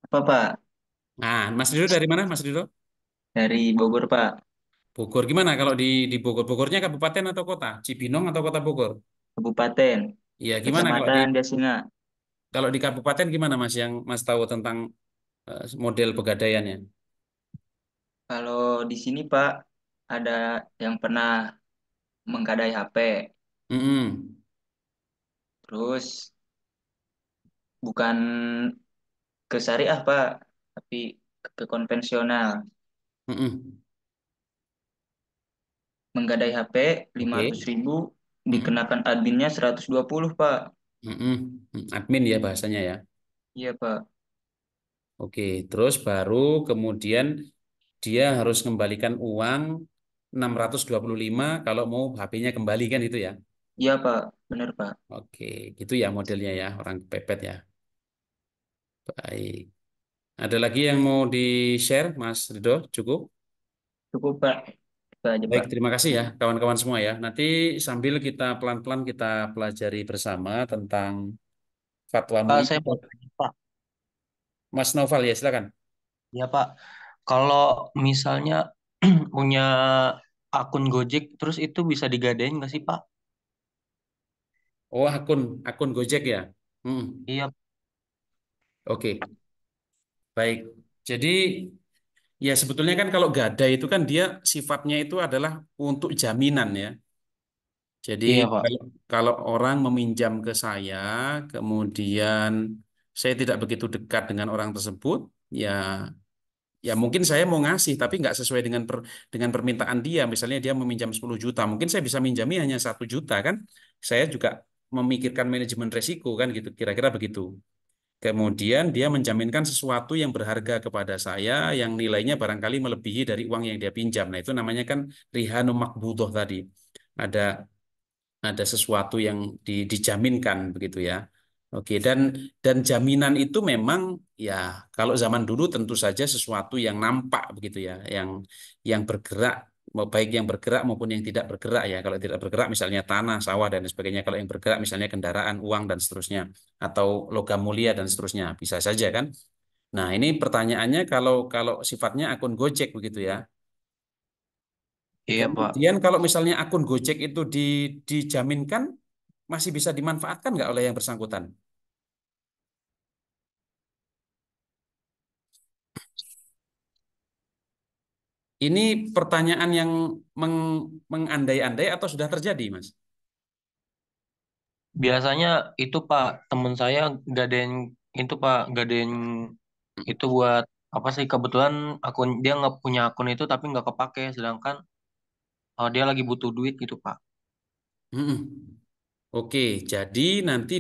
Apa Pak? Nah, Mas Rido dari mana, Mas Rido? Dari Bogor Pak. Bogor gimana kalau di Bogor? Bogornya kabupaten atau kota? Cibinong atau kota Bogor? Kabupaten, Iya, gimana Kecamatan Biasina. kalau di kabupaten gimana Mas yang Mas tahu tentang model pegadaiannya? Kalau di sini Pak, ada yang pernah menggadai HP. Mm-mm. Terus bukan ke syariah Pak, tapi ke konvensional. Mm-mm. Menggadai HP Oke. 500.000, Mm-mm. dikenakan adminnya 120 Pak. Mm-mm. Admin ya bahasanya ya. Iya Pak. Oke, terus baru kemudian dia harus kembalikan uang 625 kalau mau HP-nya kembali kan itu ya. Iya Pak, bener Pak. Oke, gitu ya modelnya ya, orang kepepet ya. Baik. Ada lagi yang mau di-share, Mas Ridho? Cukup? Cukup Pak. Itu aja Baik, Pak. terima kasih ya kawan-kawan semua ya. Nanti sambil kita pelan-pelan kita pelajari bersama tentang fatwa Pak, MUI. saya mau tanya, Pak. Mas Noval ya, silakan. Ya, Pak. Kalau misalnya punya akun Gojek, terus itu bisa digadain nggak sih, Pak? Oh, akun akun Gojek ya. Hmm, Iya, oke, baik. Jadi ya sebetulnya kan kalau gadai itu kan dia sifatnya itu adalah untuk jaminan ya. Jadi iya, Pak. kalau orang meminjam ke saya, kemudian saya tidak begitu dekat dengan orang tersebut, ya ya mungkin saya mau ngasih tapi nggak sesuai dengan permintaan dia. Misalnya dia meminjam 10 juta, mungkin saya bisa minjami hanya 1 juta kan. Saya juga memikirkan manajemen resiko kan gitu, kira-kira begitu. Kemudian dia menjaminkan sesuatu yang berharga kepada saya yang nilainya barangkali melebihi dari uang yang dia pinjam. Nah, itu namanya kan rihanum makbudoh tadi. Ada ada sesuatu yang dijaminkan begitu ya. Oke, dan jaminan itu memang ya kalau zaman dulu tentu saja sesuatu yang nampak begitu ya, yang bergerak, baik yang bergerak maupun yang tidak bergerak ya. Kalau tidak bergerak misalnya tanah, sawah dan sebagainya. Kalau yang bergerak misalnya kendaraan, uang dan seterusnya, atau logam mulia dan seterusnya, bisa saja kan. Nah, ini pertanyaannya kalau kalau sifatnya akun Gojek begitu ya. Iya, Pak. Kemudian kalau misalnya akun Gojek itu dijaminkan masih bisa dimanfaatkan nggak oleh yang bersangkutan? Ini pertanyaan yang mengandai-andai atau sudah terjadi, Mas? Biasanya itu, Pak, temen saya gadain itu, Pak, gadain itu buat apa sih? Kebetulan akun dia nggak punya akun itu tapi nggak kepake, sedangkan dia lagi butuh duit gitu, Pak. Mm-mm. Oke, jadi nanti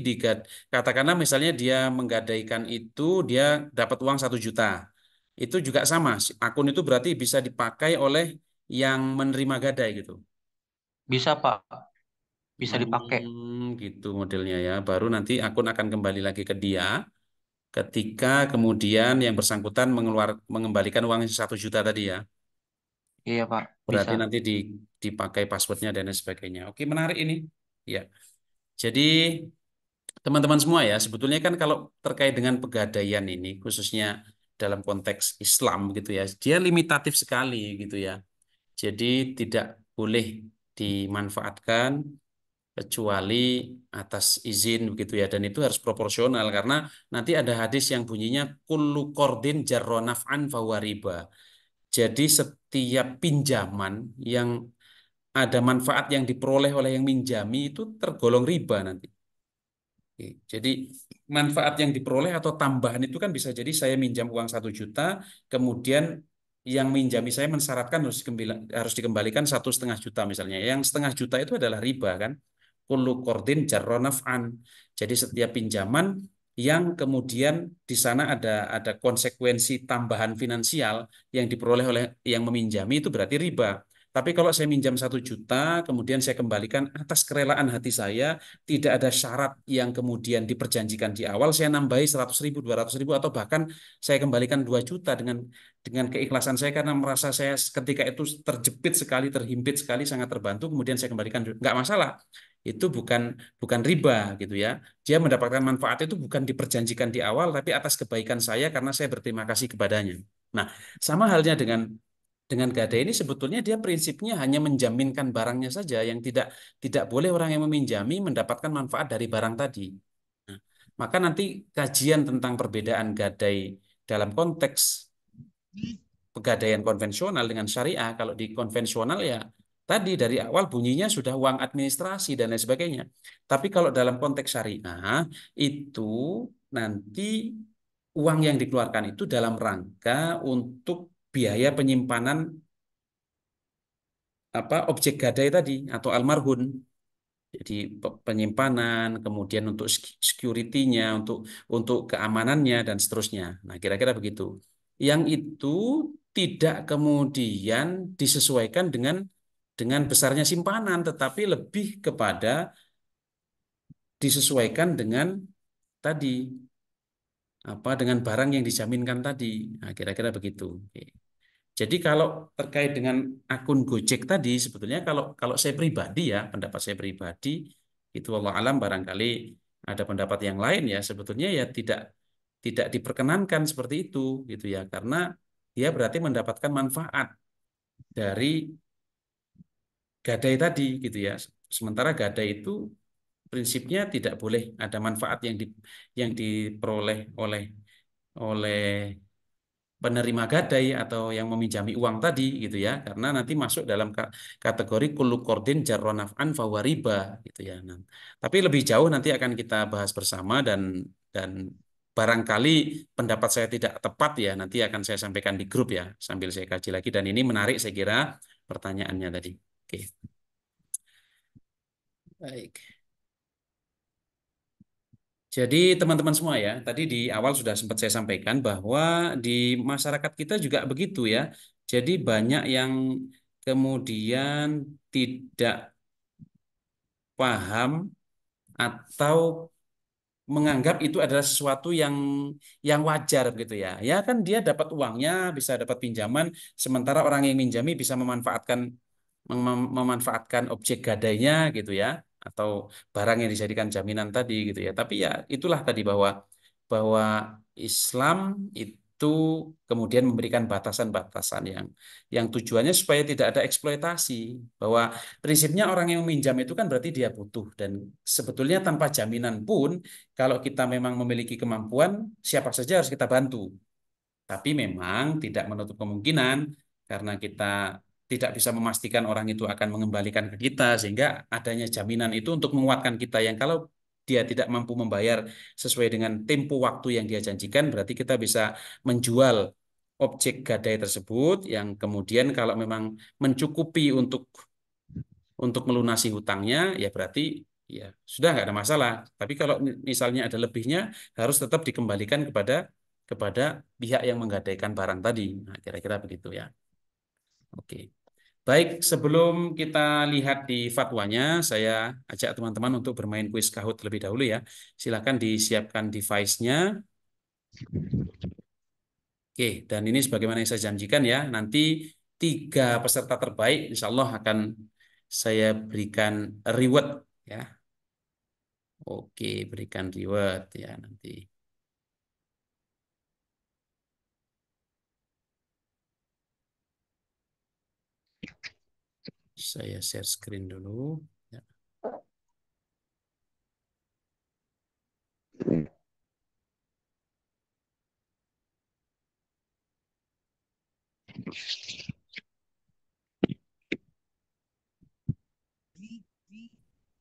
katakanlah misalnya dia menggadaikan itu, dia dapat uang 1 juta. Itu juga sama, akun itu berarti bisa dipakai oleh yang menerima gadai gitu. Bisa, Pak. Bisa dipakai. Gitu modelnya ya. Baru nanti akun akan kembali lagi ke dia ketika kemudian yang bersangkutan mengembalikan uang 1 juta tadi ya. Iya, Pak. Berarti Bisa. nanti dipakai passwordnya dan lain sebagainya. Oke, menarik ini. Ya, jadi teman-teman semua ya, sebetulnya kan kalau terkait dengan pegadaian ini, khususnya dalam konteks Islam gitu ya, dia limitatif sekali gitu ya. Jadi tidak boleh dimanfaatkan kecuali atas izin begitu ya, dan itu harus proporsional karena nanti ada hadis yang bunyinya kullu qardin jarra naf'an fahuwa riba. Jadi setiap pinjaman yang ada manfaat yang diperoleh oleh yang minjami itu tergolong riba nanti. Oke, jadi manfaat yang diperoleh atau tambahan itu kan bisa jadi saya minjam uang 1 juta, kemudian yang minjami saya mensyaratkan harus dikembalikan 1,5 juta misalnya. Yang 0,5 juta itu adalah riba kan. Kullu qardin jarra naf'an. Jadi setiap pinjaman yang kemudian di sana ada konsekuensi tambahan finansial yang diperoleh oleh yang meminjami itu berarti riba. Tapi kalau saya minjam 1 juta, kemudian saya kembalikan atas kerelaan hati saya, tidak ada syarat yang kemudian diperjanjikan di awal, saya nambahi 100 ribu, 200 ribu, atau bahkan saya kembalikan 2 juta dengan keikhlasan saya karena merasa saya ketika itu terjepit sekali, terhimpit sekali, sangat terbantu, kemudian saya kembalikan, nggak masalah. Itu bukan bukan riba gitu ya. Dia mendapatkan manfaat itu bukan diperjanjikan di awal, tapi atas kebaikan saya karena saya berterima kasih kepadanya. Nah, sama halnya dengan gadai ini sebetulnya dia prinsipnya hanya menjaminkan barangnya saja yang tidak boleh orang yang meminjami mendapatkan manfaat dari barang tadi. Nah, maka nanti kajian tentang perbedaan gadai dalam konteks pegadaian konvensional dengan syariah, kalau di konvensional ya tadi dari awal bunyinya sudah uang administrasi dan lain sebagainya. Tapi kalau dalam konteks syariah itu nanti uang yang dikeluarkan itu dalam rangka untuk biaya penyimpanan objek gadai tadi atau almarhun. Jadi penyimpanan, kemudian untuk security-nya, untuk keamanannya dan seterusnya. Nah, kira-kira begitu. Yang itu tidak kemudian disesuaikan dengan besarnya simpanan, tetapi lebih kepada disesuaikan dengan tadi apa dengan barang yang dijaminkan tadi. Nah, kira-kira begitu. Oke. Jadi kalau terkait dengan akun Gojek tadi, sebetulnya kalau kalau saya pribadi ya, pendapat saya pribadi itu Allah alam barangkali ada pendapat yang lain ya, sebetulnya ya tidak diperkenankan seperti itu gitu ya, karena dia berarti mendapatkan manfaat dari gadai tadi gitu ya. Sementara gadai itu prinsipnya tidak boleh ada manfaat yang diperoleh oleh oleh penerima gadai atau yang meminjami uang tadi gitu ya, karena nanti masuk dalam kategori kullu qardin jarra naf'an fahuwa riba gitu ya. Nah, tapi lebih jauh nanti akan kita bahas bersama dan barangkali pendapat saya tidak tepat ya, nanti akan saya sampaikan di grup ya sambil saya kaji lagi, dan ini menarik saya kira pertanyaannya tadi. Oke. Baik. Jadi teman-teman semua ya, tadi di awal sudah sempat saya sampaikan bahwa di masyarakat kita juga begitu ya. Jadi banyak yang kemudian tidak paham atau menganggap itu adalah sesuatu yang wajar gitu ya. Ya kan dia dapat uangnya, bisa dapat pinjaman, sementara orang yang minjami bisa memanfaatkan objek gadainya gitu ya, atau barang yang dijadikan jaminan tadi gitu ya. Tapi ya itulah tadi bahwa Islam itu kemudian memberikan batasan-batasan yang tujuannya supaya tidak ada eksploitasi. Bahwa prinsipnya orang yang meminjam itu kan berarti dia butuh, dan sebetulnya tanpa jaminan pun kalau kita memang memiliki kemampuan, siapa saja harus kita bantu. Tapi memang tidak menutup kemungkinan karena kita tidak bisa memastikan orang itu akan mengembalikan ke kita, sehingga adanya jaminan itu untuk menguatkan kita, yang kalau dia tidak mampu membayar sesuai dengan tempo waktu yang dia janjikan, berarti kita bisa menjual objek gadai tersebut yang kemudian kalau memang mencukupi untuk melunasi hutangnya, ya berarti ya sudah nggak ada masalah. Tapi kalau misalnya ada lebihnya, harus tetap dikembalikan kepada pihak yang menggadaikan barang tadi. Nah, kira-kira begitu ya. Oke. Baik, sebelum kita lihat di fatwanya, saya ajak teman-teman untuk bermain kuis Kahoot terlebih dahulu ya. Silakan disiapkan device-nya. Oke, dan ini sebagaimana yang saya janjikan ya, nanti 3 peserta terbaik insya Allah akan saya berikan reward ya. Oke, berikan reward ya nanti. Saya share screen dulu. Ya.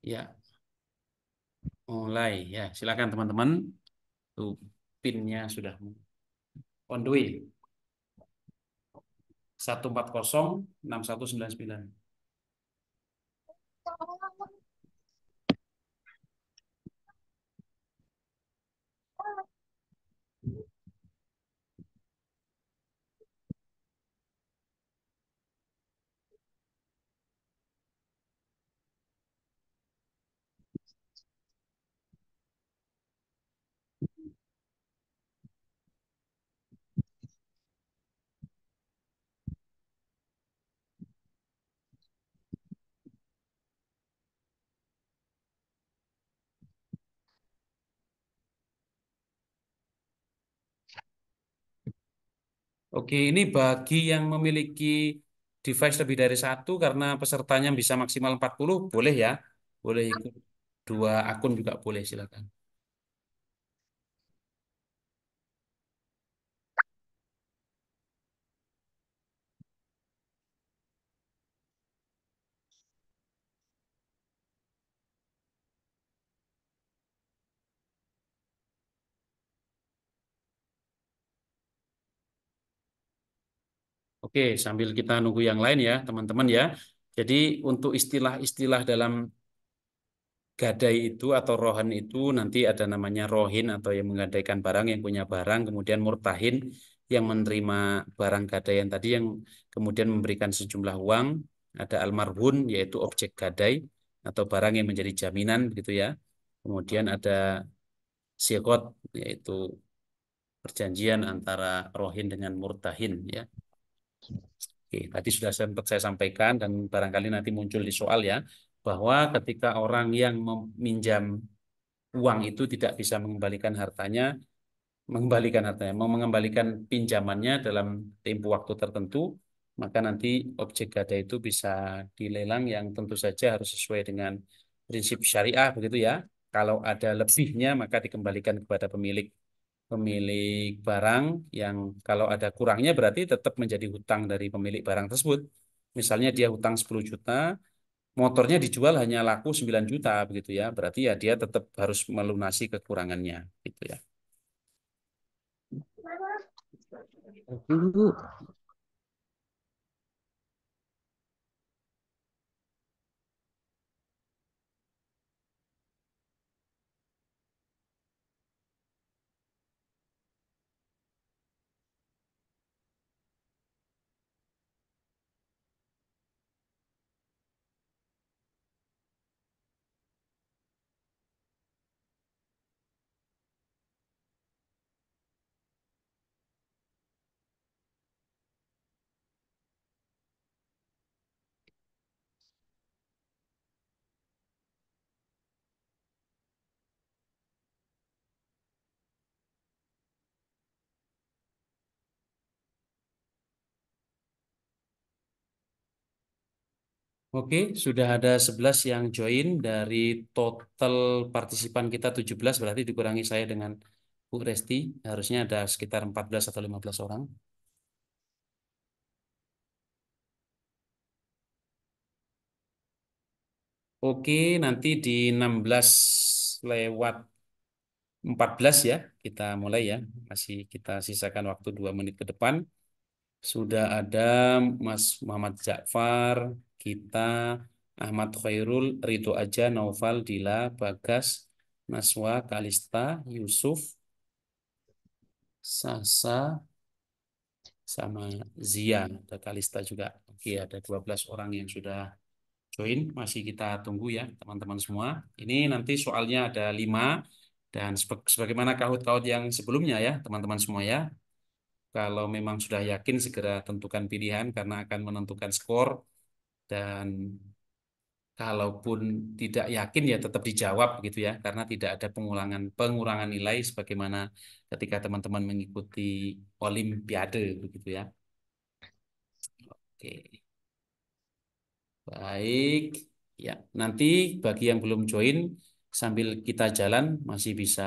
Ya, mulai ya. Silakan teman-teman. Tuh, pinnya sudah on the way. 1406199. Oke, ini bagi yang memiliki device lebih dari satu, karena pesertanya bisa maksimal 40, boleh ya. Boleh ikut 2 akun juga boleh, silakan. Oke, sambil kita nunggu yang lain ya, teman-teman ya. Jadi untuk istilah-istilah dalam gadai itu atau rohan itu nanti ada namanya rohin atau yang menggadaikan barang, yang punya barang, kemudian murtahin yang menerima barang gadaian tadi yang kemudian memberikan sejumlah uang, ada almarhun yaitu objek gadai atau barang yang menjadi jaminan begitu ya. Kemudian ada sigot yaitu perjanjian antara rohin dengan murtahin ya. Oke, tadi sudah sempat saya sampaikan dan barangkali nanti muncul di soal ya, bahwa ketika orang yang meminjam uang itu tidak bisa mau mengembalikan pinjamannya dalam tempo waktu tertentu, maka nanti objek gadai itu bisa dilelang yang tentu saja harus sesuai dengan prinsip syariah begitu ya. Kalau ada lebihnya maka dikembalikan kepada pemilik pemilik barang, yang kalau ada kurangnya berarti tetap menjadi hutang dari pemilik barang tersebut. Misalnya dia hutang 10 juta, motornya dijual hanya laku 9 juta begitu ya. Berarti ya dia tetap harus melunasi kekurangannya gitu ya. Dulu. Oke, sudah ada 11 yang join dari total partisipan kita 17, berarti dikurangi saya dengan Bu Resti, harusnya ada sekitar 14 atau 15 orang. Oke, nanti di 16 lewat 14 ya, kita mulai ya. Masih kita sisakan waktu 2 menit ke depan. Sudah ada Mas Muhammad Ja'far, kita, Ahmad Khairul, Ridho Aja, Naufal, Dila, Bagas, Naswa, Kalista, Yusuf, Sasa, sama Zia. Ada Kalista juga. Oke, ada 12 orang yang sudah join. Masih kita tunggu ya teman-teman semua. Ini nanti soalnya ada 5 dan sebagaimana kaut-kaut yang sebelumnya ya teman-teman semua ya. Kalau memang sudah yakin segera tentukan pilihan karena akan menentukan skor, dan kalaupun tidak yakin ya tetap dijawab gitu ya karena tidak ada pengurangan nilai sebagaimana ketika teman-teman mengikuti olimpiade begitu ya. Oke. Baik. Ya, nanti bagi yang belum join sambil kita jalan masih bisa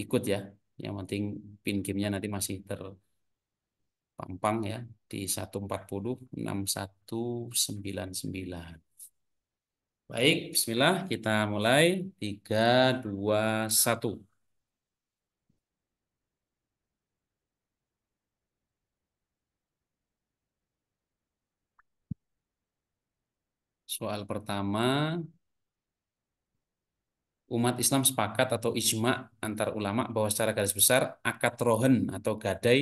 ikut ya. Yang penting pin gamenya nanti masih terpampang ya di 140 6199. Baik, bismillah kita mulai. 3 2 1. Soal pertama, umat Islam sepakat atau ijma antar ulama bahwa secara garis besar akad rohen atau gadai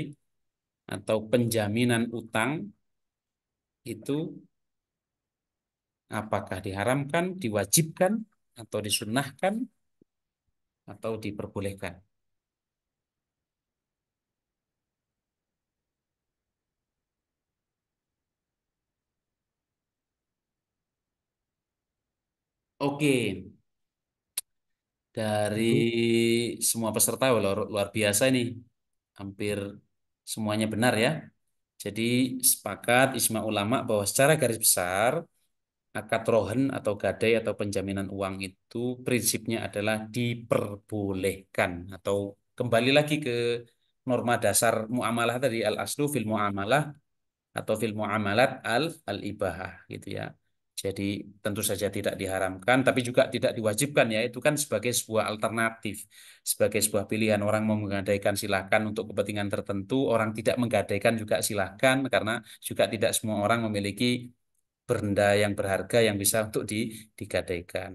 atau penjaminan utang itu apakah diharamkan, diwajibkan, atau disunnahkan, atau diperbolehkan. Oke, dari semua peserta luar biasa ini. Hampir semuanya benar ya. Jadi sepakat ijma ulama bahwa secara garis besar akad rohen atau gadai atau penjaminan uang itu prinsipnya adalah diperbolehkan, atau kembali lagi ke norma dasar muamalah tadi, al aslu fil muamalah atau fil muamalat al ibahah gitu ya. Jadi tentu saja tidak diharamkan tapi juga tidak diwajibkan ya, itu kan sebagai sebuah alternatif, sebagai sebuah pilihan. Orang mau menggadaikan silahkan untuk kepentingan tertentu, orang tidak menggadaikan juga silahkan karena juga tidak semua orang memiliki benda yang berharga yang bisa untuk digadaikan.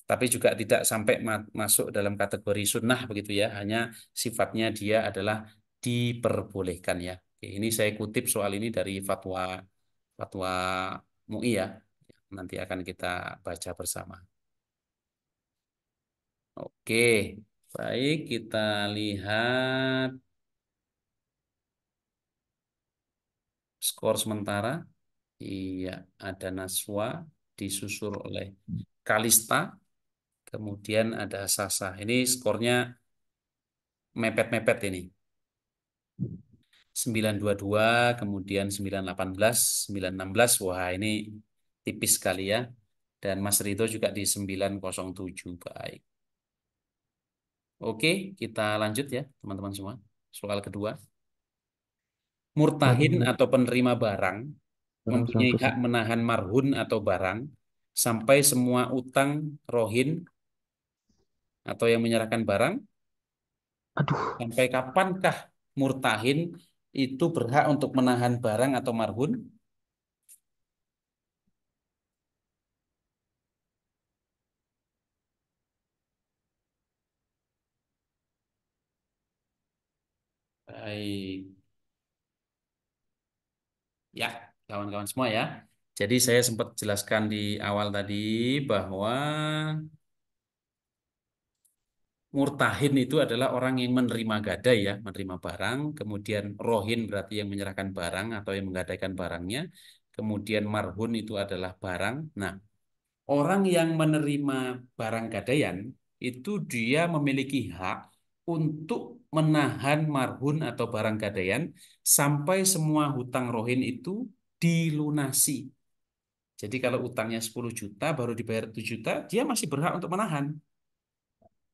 Tapi juga tidak sampai masuk dalam kategori sunnah begitu ya, hanya sifatnya dia adalah diperbolehkan ya. Oke, ini saya kutip soal ini dari fatwa fatwa MUI ya. Nanti akan kita baca bersama. Oke. Baik, kita lihat skor sementara. Iya, ada Naswa disusul oleh Kalista, kemudian ada Sasa. Ini skornya mepet-mepet ini. 922, kemudian 918, 916. Wah, ini tipis sekali ya. Dan Mas Rito juga di 907. Baik. Oke, kita lanjut ya, teman-teman semua. Soal kedua. Murtahin atau penerima barang mempunyai sampai hak menahan marhun atau barang sampai semua utang rohin atau yang menyerahkan barang. aduh, Sampai kapankah murtahin itu berhak untuk menahan barang atau marhun? Baik. Ya, kawan-kawan semua ya. Jadi saya sempat jelaskan di awal tadi bahwa murtahin itu adalah orang yang menerima gadai ya, menerima barang. Kemudian rohin berarti yang menyerahkan barang atau yang menggadaikan barangnya. Kemudian marhun itu adalah barang. Nah, orang yang menerima barang gadaian itu dia memiliki hak untuk menahan marhun atau barang gadaian sampai semua hutang rohin itu dilunasi. Jadi kalau utangnya 10 juta baru dibayar 7 juta, dia masih berhak untuk menahan.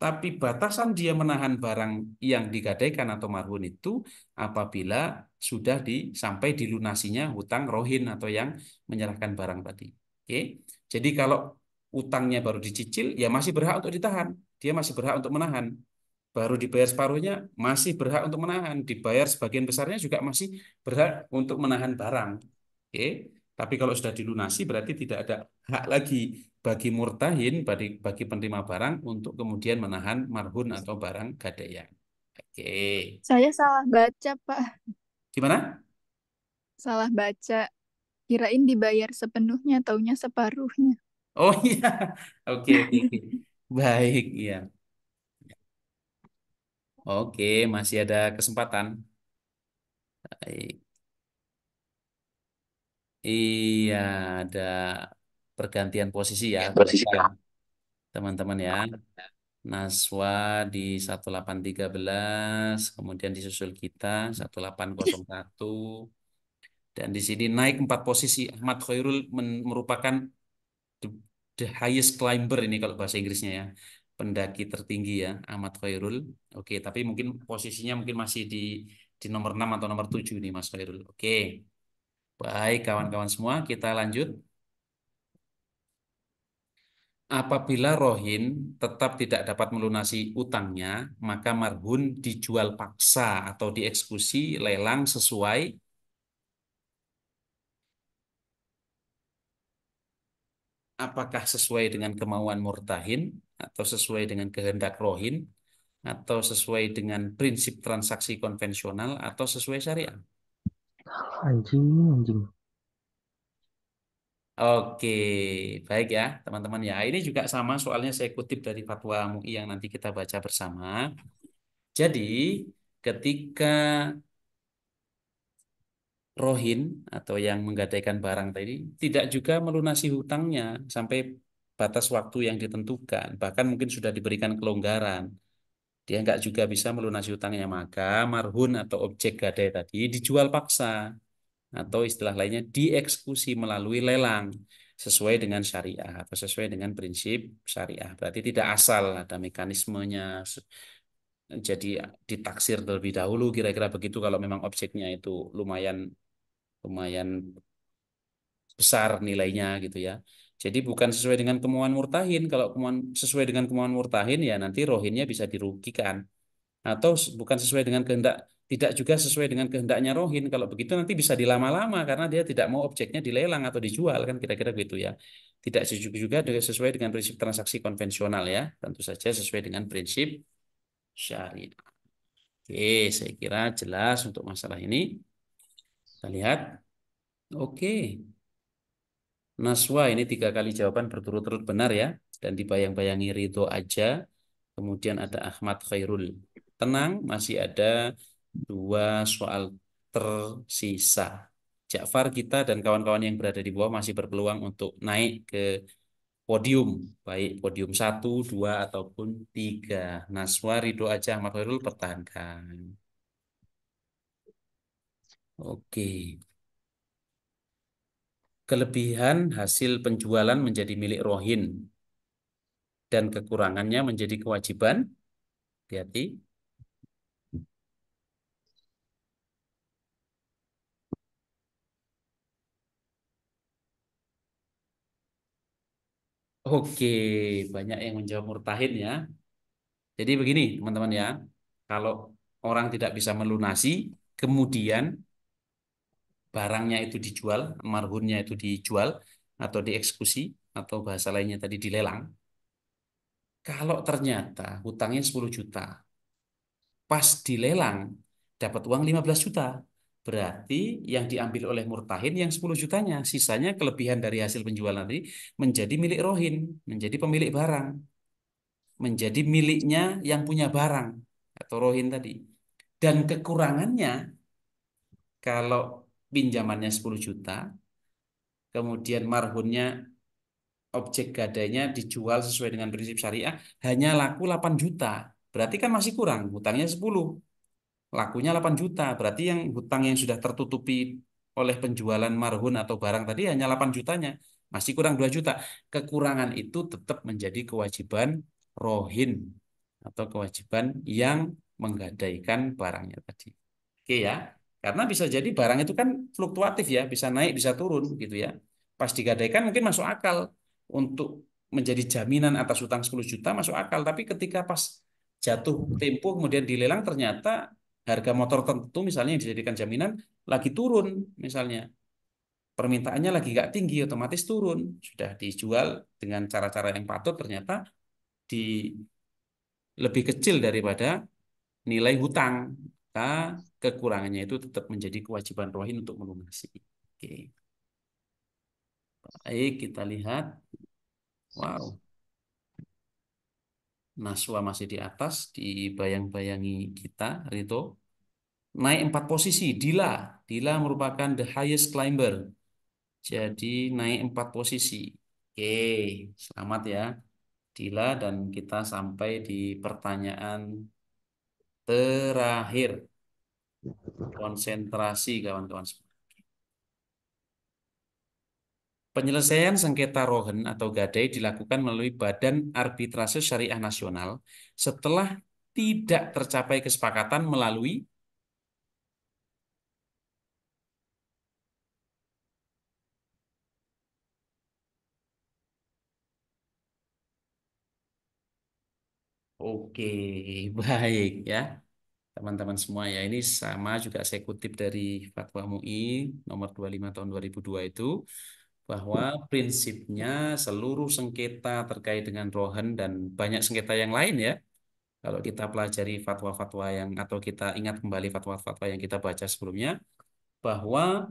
Tapi batasan dia menahan barang yang digadaikan atau marhun itu apabila sudah sampai dilunasinya hutang rohin atau yang menyerahkan barang tadi. Oke. Jadi kalau utangnya baru dicicil, ya masih berhak untuk ditahan. Dia masih berhak untuk menahan. Baru dibayar separuhnya, masih berhak untuk menahan. Dibayar sebagian besarnya juga masih berhak untuk menahan barang. Oke. Tapi kalau sudah dilunasi berarti tidak ada hak lagi bagi murtahin, bagi penerima barang untuk kemudian menahan marhun atau barang gadaian. Oke. Saya salah baca, Pak. Gimana? Salah baca. Kirain dibayar sepenuhnya, taunya separuhnya. Oh iya. Oke, oke, oke. Baik, iya. Oke, masih ada kesempatan. Baik. Iya, ada pergantian posisi ya, kita teman-teman ya. Naswa di 1813, kemudian disusul kita 1801, dan di sini naik 4 posisi. Ahmad Khairul merupakan the, the highest climber ini kalau bahasa Inggrisnya ya, pendaki tertinggi ya, Ahmad Khairul. Oke, tapi mungkin posisinya mungkin masih di nomor 6 atau nomor 7 nih Mas Khairul. Oke, baik kawan-kawan semua, kita lanjut. Apabila rohin tetap tidak dapat melunasi utangnya, maka marhun dijual paksa atau dieksekusi lelang sesuai apakah sesuai dengan kemauan murtahin atau sesuai dengan kehendak rohin atau sesuai dengan prinsip transaksi konvensional atau sesuai syariah. anjing, anjing. Oke, baik ya teman-teman ya. Ini juga sama soalnya saya kutip dari fatwa MUI yang nanti kita baca bersama. Jadi ketika rohin atau yang menggadaikan barang tadi tidak juga melunasi hutangnya sampai batas waktu yang ditentukan. Bahkan mungkin sudah diberikan kelonggaran. Dia nggak juga bisa melunasi hutangnya. Maka marhun atau objek gadai tadi dijual paksa. Atau istilah lainnya dieksekusi melalui lelang. Sesuai dengan syariah atau sesuai dengan prinsip syariah. Berarti tidak asal ada mekanismenya. Jadi ditaksir terlebih dahulu kira-kira begitu kalau memang objeknya itu lumayan lumayan besar nilainya gitu ya. Jadi bukan sesuai dengan kemauan murtahin. Kalau sesuai dengan kemauan murtahin ya nanti rohinnya bisa dirugikan. Atau bukan sesuai dengan kehendak, tidak juga sesuai dengan kehendaknya rohin. Kalau begitu nanti bisa dilama-lama karena dia tidak mau objeknya dilelang atau dijual kan kira-kira begitu ya. Tidak juga sesuai dengan prinsip transaksi konvensional ya. Tentu saja sesuai dengan prinsip syariah. Oke, saya kira jelas untuk masalah ini. Kita lihat. Oke. Naswa ini 3 kali jawaban berturut-turut benar ya. Dan dibayang-bayangi Ridho aja kemudian ada Ahmad Khairul. Tenang, masih ada 2 soal tersisa. Ja'far kita dan kawan-kawan yang berada di bawah masih berpeluang untuk naik ke podium, baik podium 1, 2, ataupun 3. Naswa, Ridho, Aja, Ahmad Khairul pertahankan. Oke. Kelebihan hasil penjualan menjadi milik rohin dan kekurangannya menjadi kewajiban. Hati-hati. Oke, banyak yang menjawab murtahin ya. Jadi begini teman-teman ya, kalau orang tidak bisa melunasi, kemudian barangnya itu dijual, marhunnya itu dijual atau dieksekusi atau bahasa lainnya tadi dilelang. Kalau ternyata hutangnya 10 juta, pas dilelang dapat uang 15 juta. Berarti yang diambil oleh murtahin yang 10 jutanya, sisanya kelebihan dari hasil penjualan tadi menjadi milik rohin, menjadi pemilik barang, menjadi miliknya yang punya barang atau rohin tadi. Dan kekurangannya kalau pinjamannya 10 juta, kemudian marhunnya objek gadainya dijual sesuai dengan prinsip syariah hanya laku 8 juta. Berarti kan masih kurang, hutangnya 10. Lakunya 8 juta. Berarti yang hutang yang sudah tertutupi oleh penjualan marhun atau barang tadi hanya 8 jutanya. Masih kurang 2 juta. Kekurangan itu tetap menjadi kewajiban rohin atau kewajiban yang menggadaikan barangnya tadi. Oke ya. Karena bisa jadi barang itu kan fluktuatif ya, bisa naik, bisa turun gitu ya. Pas digadaikan mungkin masuk akal untuk menjadi jaminan atas hutang 10 juta masuk akal, tapi ketika pas jatuh tempo kemudian dilelang ternyata harga motor tertentu misalnya yang dijadikan jaminan lagi turun misalnya. Permintaannya lagi nggak tinggi otomatis turun. Sudah dijual dengan cara-cara yang patut ternyata di lebih kecil daripada nilai hutang. Maka kekurangannya itu tetap menjadi kewajiban rohin untuk melunasi. Oke. Baik, kita lihat. Wow, Naswa masih di atas, dibayang-bayangi kita, Rito. Naik 4 posisi, Dila. Dila merupakan the highest climber. Jadi naik 4 posisi. Oke, selamat ya, Dila. Dan kita sampai di pertanyaan terakhir. Konsentrasi kawan-kawan semua. Penyelesaian sengketa rohen atau gadai dilakukan melalui Badan Arbitrase Syariah Nasional setelah tidak tercapai kesepakatan melalui Oke, baik ya teman-teman semua ya. Ini sama juga saya kutip dari Fatwa MUI nomor 25 tahun 2002 itu bahwa prinsipnya seluruh sengketa terkait dengan rohen dan banyak sengketa yang lain ya. Kalau kita pelajari fatwa-fatwa yang atau kita ingat kembali fatwa-fatwa yang kita baca sebelumnya bahwa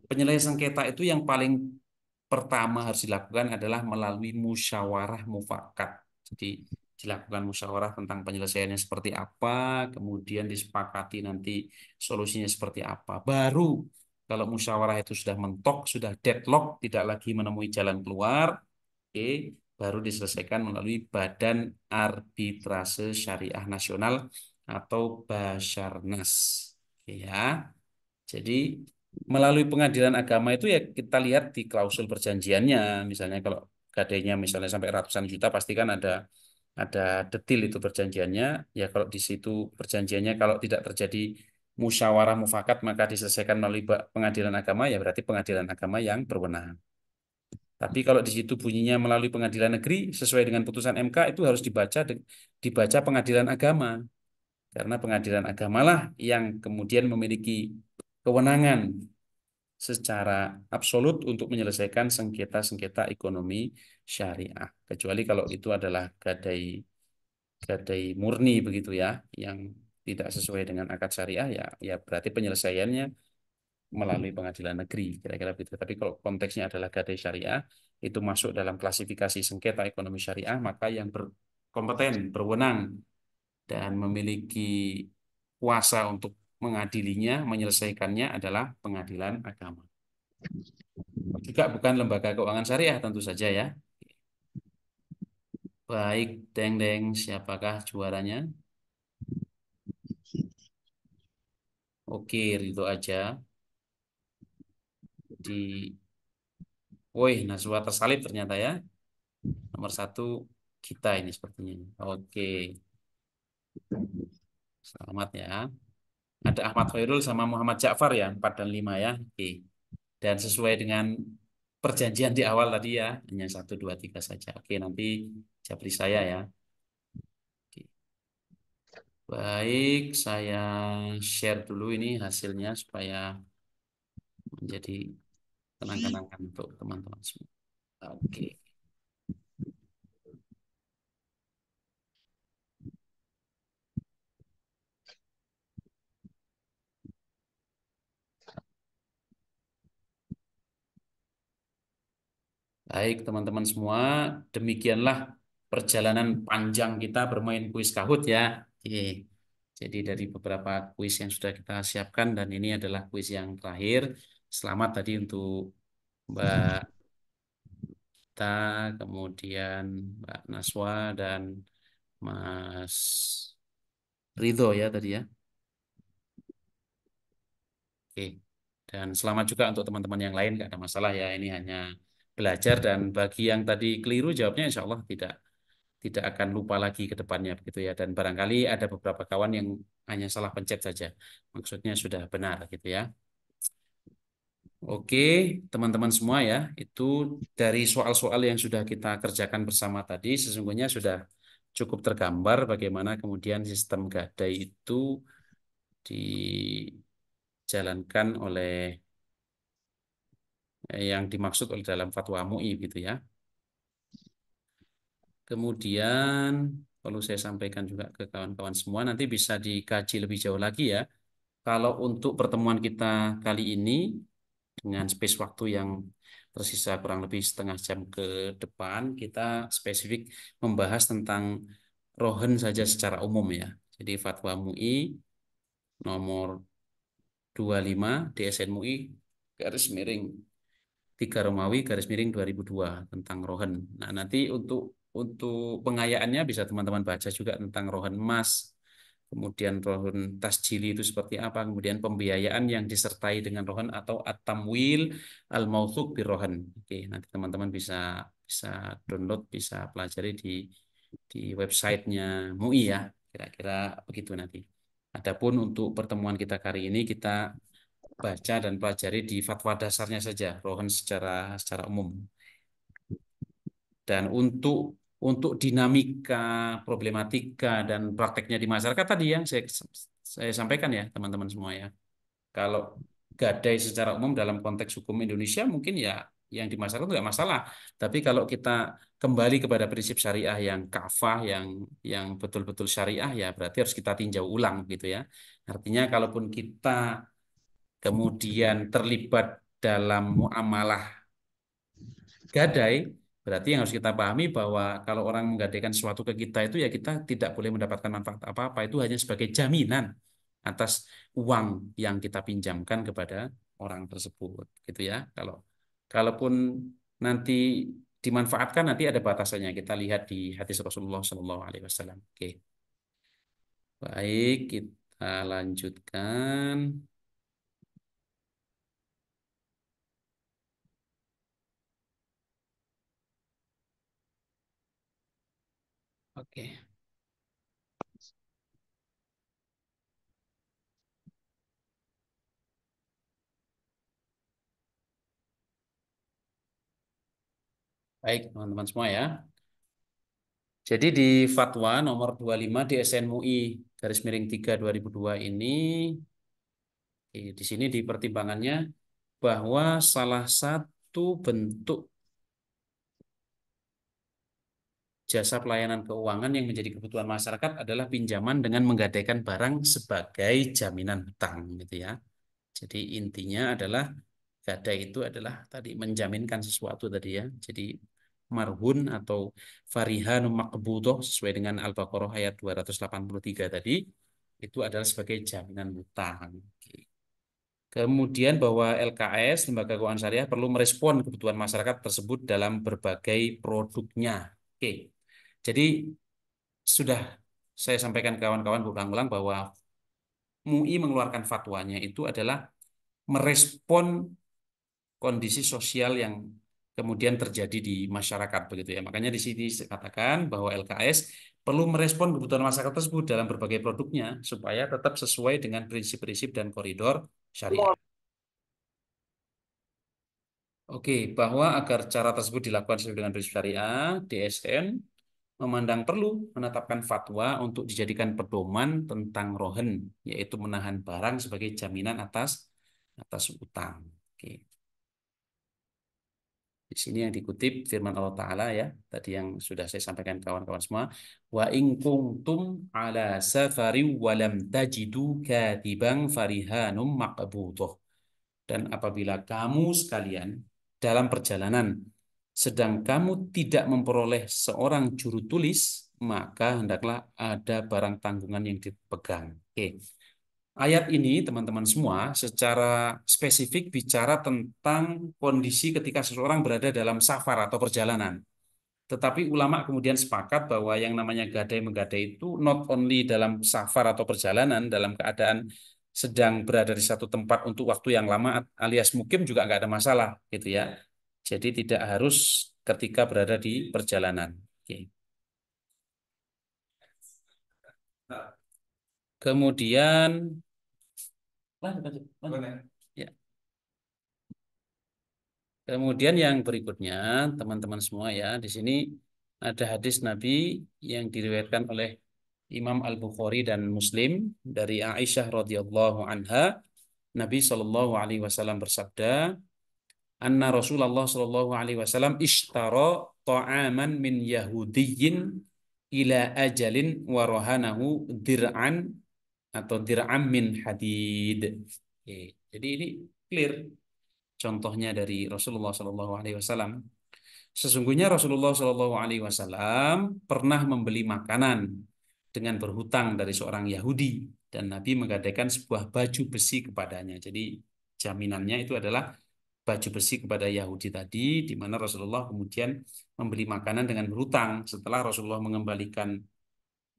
penyelesaian sengketa itu yang paling pertama harus dilakukan adalah melalui musyawarah mufakat. Jadi dilakukan musyawarah tentang penyelesaiannya seperti apa, kemudian disepakati nanti solusinya seperti apa. Baru kalau musyawarah itu sudah mentok, sudah deadlock, tidak lagi menemui jalan keluar, oke, baru diselesaikan melalui Badan Arbitrase Syariah Nasional atau Basarnas. Oke ya. Jadi melalui pengadilan agama itu ya kita lihat di klausul perjanjiannya. Misalnya kalau gadainya misalnya sampai ratusan juta pasti kan ada detil itu perjanjiannya. Ya kalau di situ perjanjiannya kalau tidak terjadi musyawarah mufakat maka diselesaikan melalui pengadilan agama ya berarti pengadilan agama yang berwenang. Tapi kalau di situ bunyinya melalui pengadilan negeri sesuai dengan putusan MK itu harus dibaca pengadilan agama. Karena pengadilan agamalah yang kemudian memiliki kewenangan secara absolut untuk menyelesaikan sengketa-sengketa ekonomi syariah. Kecuali kalau itu adalah gadai gadai murni begitu ya, yang tidak sesuai dengan akad syariah ya, ya berarti penyelesaiannya melalui pengadilan negeri kira-kira begitu. Tapi kalau konteksnya adalah gadai syariah itu masuk dalam klasifikasi sengketa ekonomi syariah, maka yang kompeten, berwenang, dan memiliki kuasa untuk mengadilinya, menyelesaikannya adalah pengadilan agama. Juga bukan lembaga keuangan syariah tentu saja ya. Baik, Deng, siapakah juaranya? Oke, itu aja. Di, woi, Nazwa tersalib ternyata ya. Nomor 1 kita ini sepertinya. Oke, selamat ya. Ada Ahmad Khairul sama Muhammad Ja'far ya, 4 dan 5 ya. Oke. Dan sesuai dengan perjanjian di awal tadi ya, hanya 1, 2, 3 saja. Oke, nanti japri saya ya. Oke. Baik, saya share dulu ini hasilnya supaya menjadi kenang-kenangan untuk teman-teman semua. Oke. Baik, teman-teman semua, demikianlah perjalanan panjang kita bermain kuis Kahoot ya. Oke. Jadi dari beberapa kuis yang sudah kita siapkan dan ini adalah kuis yang terakhir. Selamat tadi untuk Mbak Ta, kemudian Mbak Naswa dan Mas Ridho ya tadi ya. Oke. Dan selamat juga untuk teman-teman yang lain, nggak ada masalah ya. Ini hanya belajar dan bagi yang tadi keliru jawabnya insya Allah tidak akan lupa lagi ke depannya begitu ya. Dan barangkali ada beberapa kawan yang hanya salah pencet saja. Maksudnya sudah benar gitu ya. Oke, teman-teman semua ya, itu dari soal-soal yang sudah kita kerjakan bersama tadi sesungguhnya sudah cukup tergambar bagaimana kemudian sistem gadai itu dijalankan oleh yang dimaksud oleh dalam fatwa MUI gitu ya. Kemudian perlu saya sampaikan juga ke kawan-kawan semua nanti bisa dikaji lebih jauh lagi ya. Kalau untuk pertemuan kita kali ini dengan space waktu yang tersisa kurang lebih setengah jam ke depan, kita spesifik membahas tentang rohen saja secara umum ya. Jadi fatwa MUI nomor 25 DSN MUI garis miring 3 Romawi garis miring 2002 tentang rohen. Nah, nanti untuk pengayaannya bisa teman-teman baca juga tentang rohen emas, kemudian rohen tasjili itu seperti apa, kemudian pembiayaan yang disertai dengan rohen atau at-tamwil al-mauthuk birrohen. Oke, nanti teman-teman bisa bisa download, bisa pelajari di websitenya MUI ya. Kira-kira begitu nanti. Adapun untuk pertemuan kita kali ini kita baca dan pelajari di fatwa dasarnya saja, rohan secara umum. Dan untuk dinamika, problematika dan prakteknya di masyarakat tadi yang saya sampaikan ya teman-teman semua ya. Kalau gadai secara umum dalam konteks hukum Indonesia mungkin ya yang di masyarakat nggak masalah. Tapi kalau kita kembali kepada prinsip syariah yang kafah, yang betul-betul syariah ya berarti harus kita tinjau ulang gitu ya. Artinya kalaupun kita kemudian terlibat dalam muamalah gadai, berarti yang harus kita pahami bahwa kalau orang menggadaikan sesuatu ke kita itu ya kita tidak boleh mendapatkan manfaat apa-apa, itu hanya sebagai jaminan atas uang yang kita pinjamkan kepada orang tersebut, gitu ya. Kalaupun nanti dimanfaatkan nanti ada batasannya. Kita lihat di hadis Rasulullah SAW. Oke, baik kita lanjutkan. Oke. Baik, teman-teman semua ya. Jadi di fatwa nomor 25 di SN MUI garis miring 3 2002 ini di sini di pertimbangannya bahwa salah satu bentuk jasa pelayanan keuangan yang menjadi kebutuhan masyarakat adalah pinjaman dengan menggadaikan barang sebagai jaminan hutang gitu ya. Jadi intinya adalah gadai itu adalah tadi menjaminkan sesuatu tadi ya. Jadi marhun atau farihanum maqbudoh sesuai dengan Al-Baqarah ayat 283 tadi, itu adalah sebagai jaminan hutang. Oke. Kemudian bahwa LKS, Lembaga Keuangan Syariah, perlu merespon kebutuhan masyarakat tersebut dalam berbagai produknya. Oke. Jadi sudah saya sampaikan kawan-kawan berulang-ulang bahwa MUI mengeluarkan fatwanya itu adalah merespon kondisi sosial yang kemudian terjadi di masyarakat begitu ya. Makanya di sini dikatakan bahwa LKS perlu merespon kebutuhan masyarakat tersebut dalam berbagai produknya supaya tetap sesuai dengan prinsip-prinsip dan koridor syariah. Oke, bahwa agar cara tersebut dilakukan sesuai dengan prinsip syariah, DSN memandang perlu menetapkan fatwa untuk dijadikan pedoman tentang rohen, yaitu menahan barang sebagai jaminan atas utang. Oke. Di sini yang dikutip firman Allah Ta'ala ya, tadi yang sudah saya sampaikan kawan-kawan semua. Wa in kuntum ala safari walam tajidu katiban farihanum maqbudoh. Dan apabila kamu sekalian dalam perjalanan, sedang kamu tidak memperoleh seorang juru tulis, maka hendaklah ada barang tanggungan yang dipegang. Oke. Ayat ini, teman-teman semua, secara spesifik bicara tentang kondisi ketika seseorang berada dalam safar atau perjalanan. Tetapi ulama kemudian sepakat bahwa yang namanya gadai-menggadai itu not only dalam safar atau perjalanan, dalam keadaan sedang berada di satu tempat untuk waktu yang lama alias mukim juga nggak ada masalah, gitu ya. Jadi tidak harus ketika berada di perjalanan. Oke. Kemudian, lanjut. Ya. Kemudian yang berikutnya, teman-teman semua ya, di sini ada hadis Nabi yang diriwayatkan oleh Imam Al-Bukhari dan Muslim dari Aisyah radhiyallahu anha. Nabi Shallallahu alaihi wasallam bersabda, "Anna Rasulullah Shallallahu alaihi wasallam ishtara ta'aman min Yahudiyyin ila ajalin wa rahanahu dir'an atau dir'am min hadid." Oke, jadi ini clear contohnya dari Rasulullah Shallallahu alaihi wasallam. Sesungguhnya Rasulullah Shallallahu alaihi wasallam pernah membeli makanan dengan berhutang dari seorang Yahudi dan Nabi menggadaikan sebuah baju besi kepadanya. Jadi jaminannya itu adalah baju besi kepada Yahudi tadi, di mana Rasulullah kemudian membeli makanan dengan berhutang. Setelah Rasulullah mengembalikan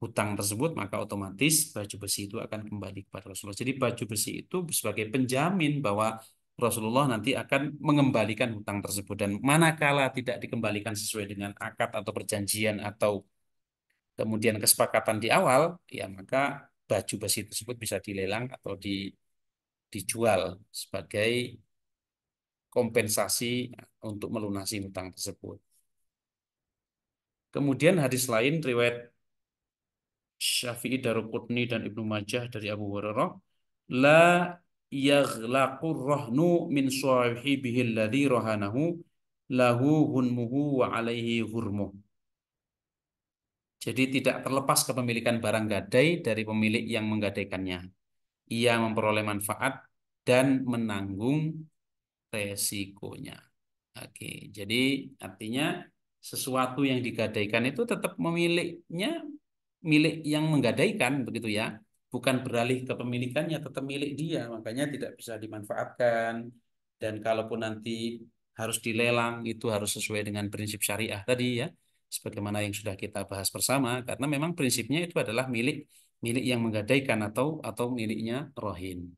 hutang tersebut, maka otomatis baju besi itu akan kembali kepada Rasulullah. Jadi baju besi itu sebagai penjamin bahwa Rasulullah nanti akan mengembalikan hutang tersebut. Dan manakala tidak dikembalikan sesuai dengan akad atau perjanjian atau kemudian kesepakatan di awal, ya maka baju besi tersebut bisa dilelang atau dijual sebagai kompensasi untuk melunasi hutang tersebut. Kemudian hadis lain riwayat Syafi'i, Daruqutni dan Ibnu Majah dari Abu Hurairah, la yaghlaqur rahnu min sahibihi alladhi rahanahu lahu hunmuhu wa alaihi hurmuh. Jadi tidak terlepas kepemilikan barang gadai dari pemilik yang menggadaikannya. Ia memperoleh manfaat dan menanggung resikonya. Oke, jadi artinya sesuatu yang digadaikan itu tetap milik yang menggadaikan begitu ya. Bukan beralih kepemilikannya, tetap milik dia, makanya tidak bisa dimanfaatkan. Dan kalaupun nanti harus dilelang itu harus sesuai dengan prinsip syariah tadi ya. Sebagaimana yang sudah kita bahas bersama, karena memang prinsipnya itu adalah milik milik yang menggadaikan atau miliknya rohin.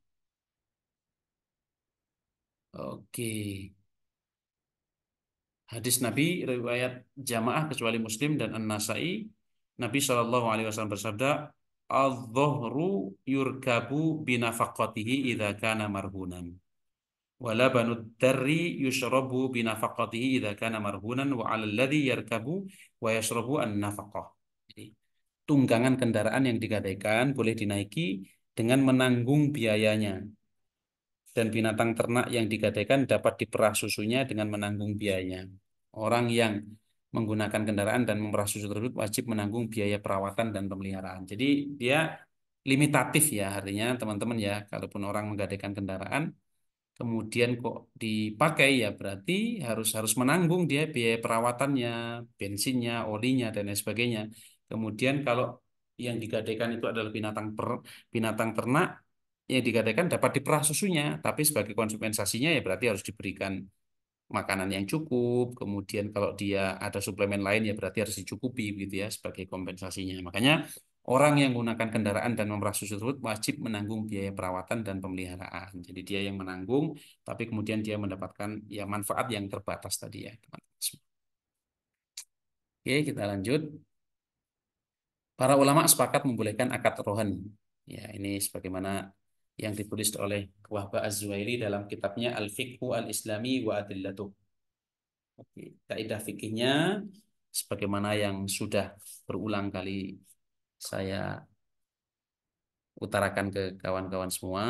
Oke. Hadis Nabi riwayat jamaah kecuali Muslim dan An-Nasai. Nabi Shallallahu alaihi wasallam bersabda, "Adh-dhuhru yurkabu binafaqatihi idza kana marhunan. Wa labanud darri yushrabu binafaqatihi idza kana marhunan wa 'alal ladzi yarkabu wa yashrabu an-nafaqah." Jadi, tunggangan kendaraan yang digadaikan boleh dinaiki dengan menanggung biayanya. Dan binatang ternak yang digadaikan dapat diperah susunya dengan menanggung biayanya. Orang yang menggunakan kendaraan dan memerah susu tersebut wajib menanggung biaya perawatan dan pemeliharaan. Jadi dia limitatif ya, artinya teman-teman ya, kalaupun orang menggadaikan kendaraan, kemudian kok dipakai, ya berarti harus harus menanggung dia biaya perawatannya, bensinnya, olinya dan lain sebagainya. Kemudian kalau yang digadaikan itu adalah binatang ternak, yang digadaikan dapat diperah susunya, tapi sebagai kompensasinya ya berarti harus diberikan makanan yang cukup. Kemudian kalau dia ada suplemen lain ya berarti harus dicukupi gitu ya sebagai kompensasinya. Makanya orang yang menggunakan kendaraan dan memerah susu tersebut wajib menanggung biaya perawatan dan pemeliharaan. Jadi dia yang menanggung, tapi kemudian dia mendapatkan ya manfaat yang terbatas tadi ya, teman-teman semua. Oke, kita lanjut. Para ulama sepakat membolehkan akad rohan. Ya, ini sebagaimana yang ditulis oleh Wahba Az-Zuhaili dalam kitabnya Al-Fiqhu Al-Islami wa Adillatuh. Oke, kaidah fikihnya sebagaimana yang sudah berulang kali saya utarakan ke kawan-kawan semua,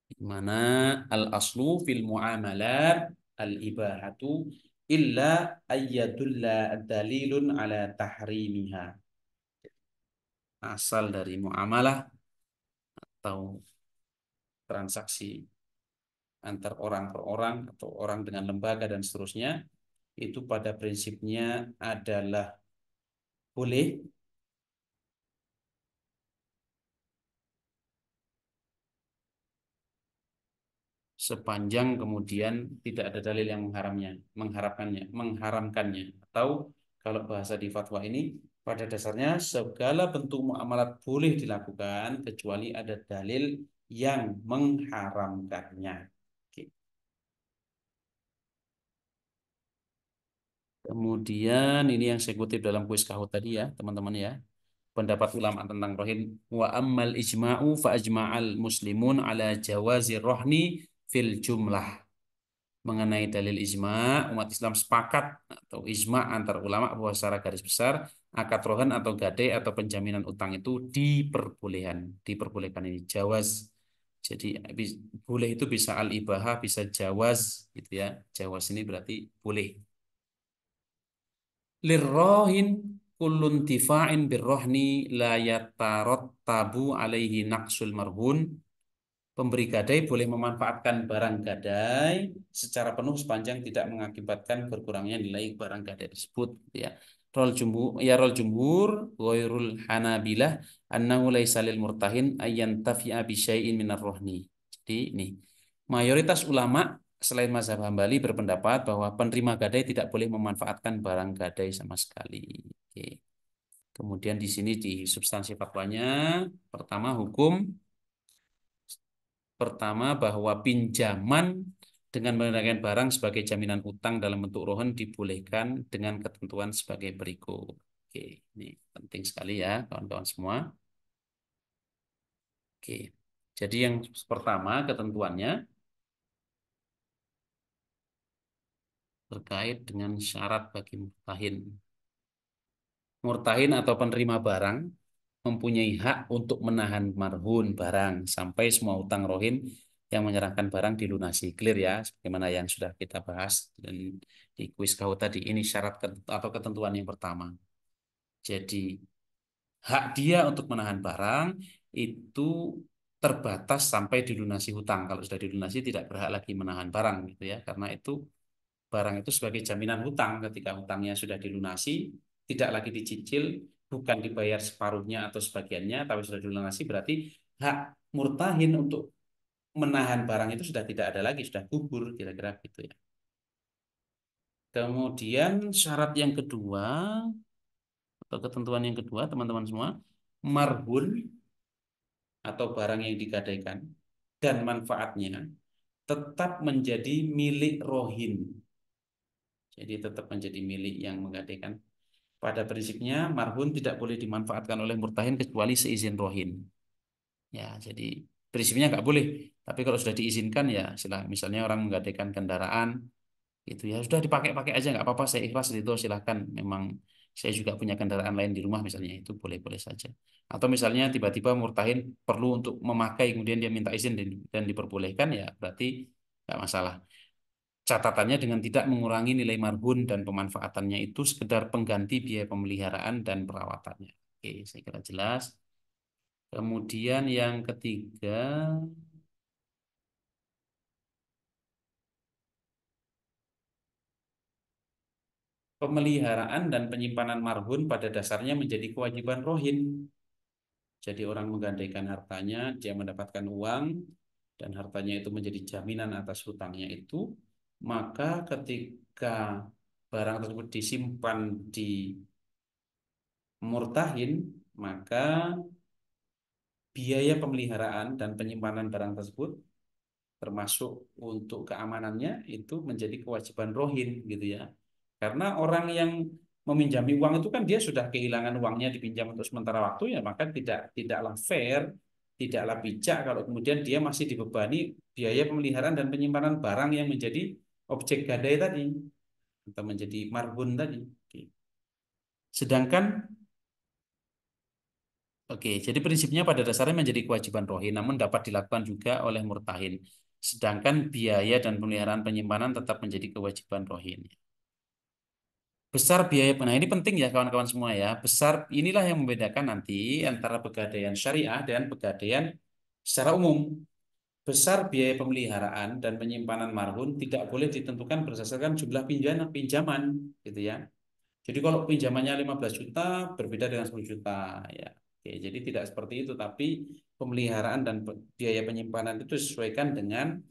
di mana al-aslu fil muamalat al-ibahatu illa ayyadulla dalilun ala tahrimiha. Asal dari muamalah atau transaksi antar orang per orang atau orang dengan lembaga dan seterusnya itu pada prinsipnya adalah boleh sepanjang kemudian tidak ada dalil yang mengharamkannya. Atau kalau bahasa di fatwa ini, pada dasarnya segala bentuk muamalat boleh dilakukan kecuali ada dalil yang mengharamkannya. Oke. Kemudian ini yang saya kutip dalam kuis Kahoot tadi ya, teman-teman ya. Pendapat ulama tentang rohin, wa ammal ijma'u fa ajma'al muslimun ala jawazi rohni fil jumlah. Mengenai dalil ijma, umat Islam sepakat atau ijma antar ulama bahwa secara garis besar akad rohan atau gadai atau penjaminan utang itu diperbolehkan ini jawaz. Jadi boleh itu bisa al-ibahah, bisa jawaz gitu ya. Jawaz ini berarti boleh. Lirrohin kullun tifa'in birrohni la yatarattabu alaihi naqsul marhun. Pemberi gadai boleh memanfaatkan barang gadai secara penuh sepanjang tidak mengakibatkan berkurangnya nilai barang gadai tersebut ya. Rol jumhur ghairul hanabilah annahu laisa lil murtahin ayyan tafi'a bi syai'in minar rohni. Jadi ini mayoritas ulama selain mazhab Hambali berpendapat bahwa penerima gadai tidak boleh memanfaatkan barang gadai sama sekali. Oke. Kemudian di sini di substansi fatwanya pertama bahwa pinjaman dengan menggunakan barang sebagai jaminan utang dalam bentuk rohan dibolehkan dengan ketentuan sebagai berikut. Oke, ini penting sekali ya kawan-kawan semua. Oke, jadi yang pertama ketentuannya terkait dengan syarat bagi murtahin. Murtahin atau penerima barang mempunyai hak untuk menahan marhun barang sampai semua utang rohin yang menyerahkan barang dilunasi. Clear ya, sebagaimana yang sudah kita bahas dan di kuis kau tadi. Ini syarat atau ketentuan yang pertama. Jadi hak dia untuk menahan barang itu terbatas sampai dilunasi hutang. Kalau sudah dilunasi tidak berhak lagi menahan barang gitu ya, karena itu barang itu sebagai jaminan hutang. Ketika hutangnya sudah dilunasi, tidak lagi dicicil, bukan dibayar separuhnya atau sebagiannya, tapi sudah dilunasi, berarti hak murtahin untuk menahan barang itu sudah tidak ada lagi, sudah gugur, kira-kira gitu ya. Kemudian syarat yang kedua, atau ketentuan yang kedua, teman-teman semua, marhun atau barang yang digadaikan dan manfaatnya tetap menjadi milik rohin. Jadi tetap menjadi milik yang menggadaikan. Pada prinsipnya marhun tidak boleh dimanfaatkan oleh murtahin kecuali seizin rohin. Ya, jadi prinsipnya nggak boleh. Tapi kalau sudah diizinkan ya, misalnya orang menggadaikan kendaraan, itu ya sudah dipakai-pakai aja nggak apa-apa. Saya ikhlas itu silahkan. Memang saya juga punya kendaraan lain di rumah misalnya itu boleh-boleh saja. Atau misalnya tiba-tiba murtahin perlu untuk memakai kemudian dia minta izin dan diperbolehkan ya berarti nggak masalah. Catatannya dengan tidak mengurangi nilai marhun dan pemanfaatannya itu sekedar pengganti biaya pemeliharaan dan perawatannya. Oke, saya kira jelas. Kemudian yang ketiga, pemeliharaan dan penyimpanan marhun pada dasarnya menjadi kewajiban rohin. Jadi orang menggadaikan hartanya, dia mendapatkan uang, dan hartanya itu menjadi jaminan atas hutangnya itu, maka ketika barang tersebut disimpan di murtahin, maka biaya pemeliharaan dan penyimpanan barang tersebut termasuk untuk keamanannya itu menjadi kewajiban rohin gitu ya. Karena orang yang meminjami uang itu kan dia sudah kehilangan uangnya dipinjam untuk sementara waktu ya, maka tidaklah fair, tidaklah bijak kalau kemudian dia masih dibebani biaya pemeliharaan dan penyimpanan barang yang menjadi objek gadai tadi atau menjadi marhun tadi. Oke. Sedangkan Oke, jadi prinsipnya pada dasarnya menjadi kewajiban rohin, namun dapat dilakukan juga oleh murtahin. Sedangkan biaya dan pemeliharaan penyimpanan tetap menjadi kewajiban rohin. Besar biaya, nah ini penting ya kawan-kawan semua ya. Besar inilah yang membedakan nanti antara pegadaian syariah dan pegadaian secara umum. Besar biaya pemeliharaan dan penyimpanan marhun tidak boleh ditentukan berdasarkan jumlah pinjaman, gitu ya. Jadi kalau pinjamannya 15 juta berbeda dengan 10 juta ya. Oke, jadi tidak seperti itu, tapi pemeliharaan dan biaya penyimpanan itu disesuaikan dengan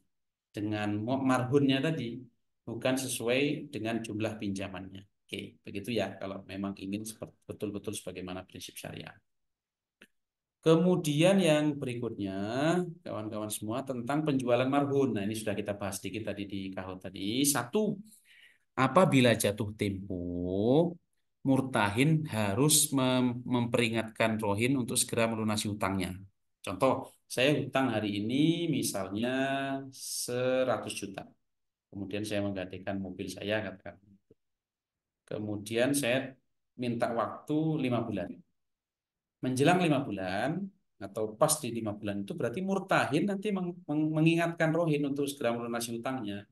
marhunnya tadi, bukan sesuai dengan jumlah pinjamannya. Oke, begitu ya kalau memang ingin betul-betul sebagaimana prinsip syariah. Kemudian yang berikutnya, kawan-kawan semua, tentang penjualan marhun. Nah, ini sudah kita bahas sedikit tadi di kahot tadi. Satu, apabila jatuh tempo, murtahin harus memperingatkan rohin untuk segera melunasi hutangnya. Contoh, saya hutang hari ini misalnya 100 juta. Kemudian saya menggadaikan mobil saya, katakan. Kemudian saya minta waktu 5 bulan. Menjelang 5 bulan, atau pas di 5 bulan itu berarti murtahin nanti mengingatkan rohin untuk segera melunasi hutangnya.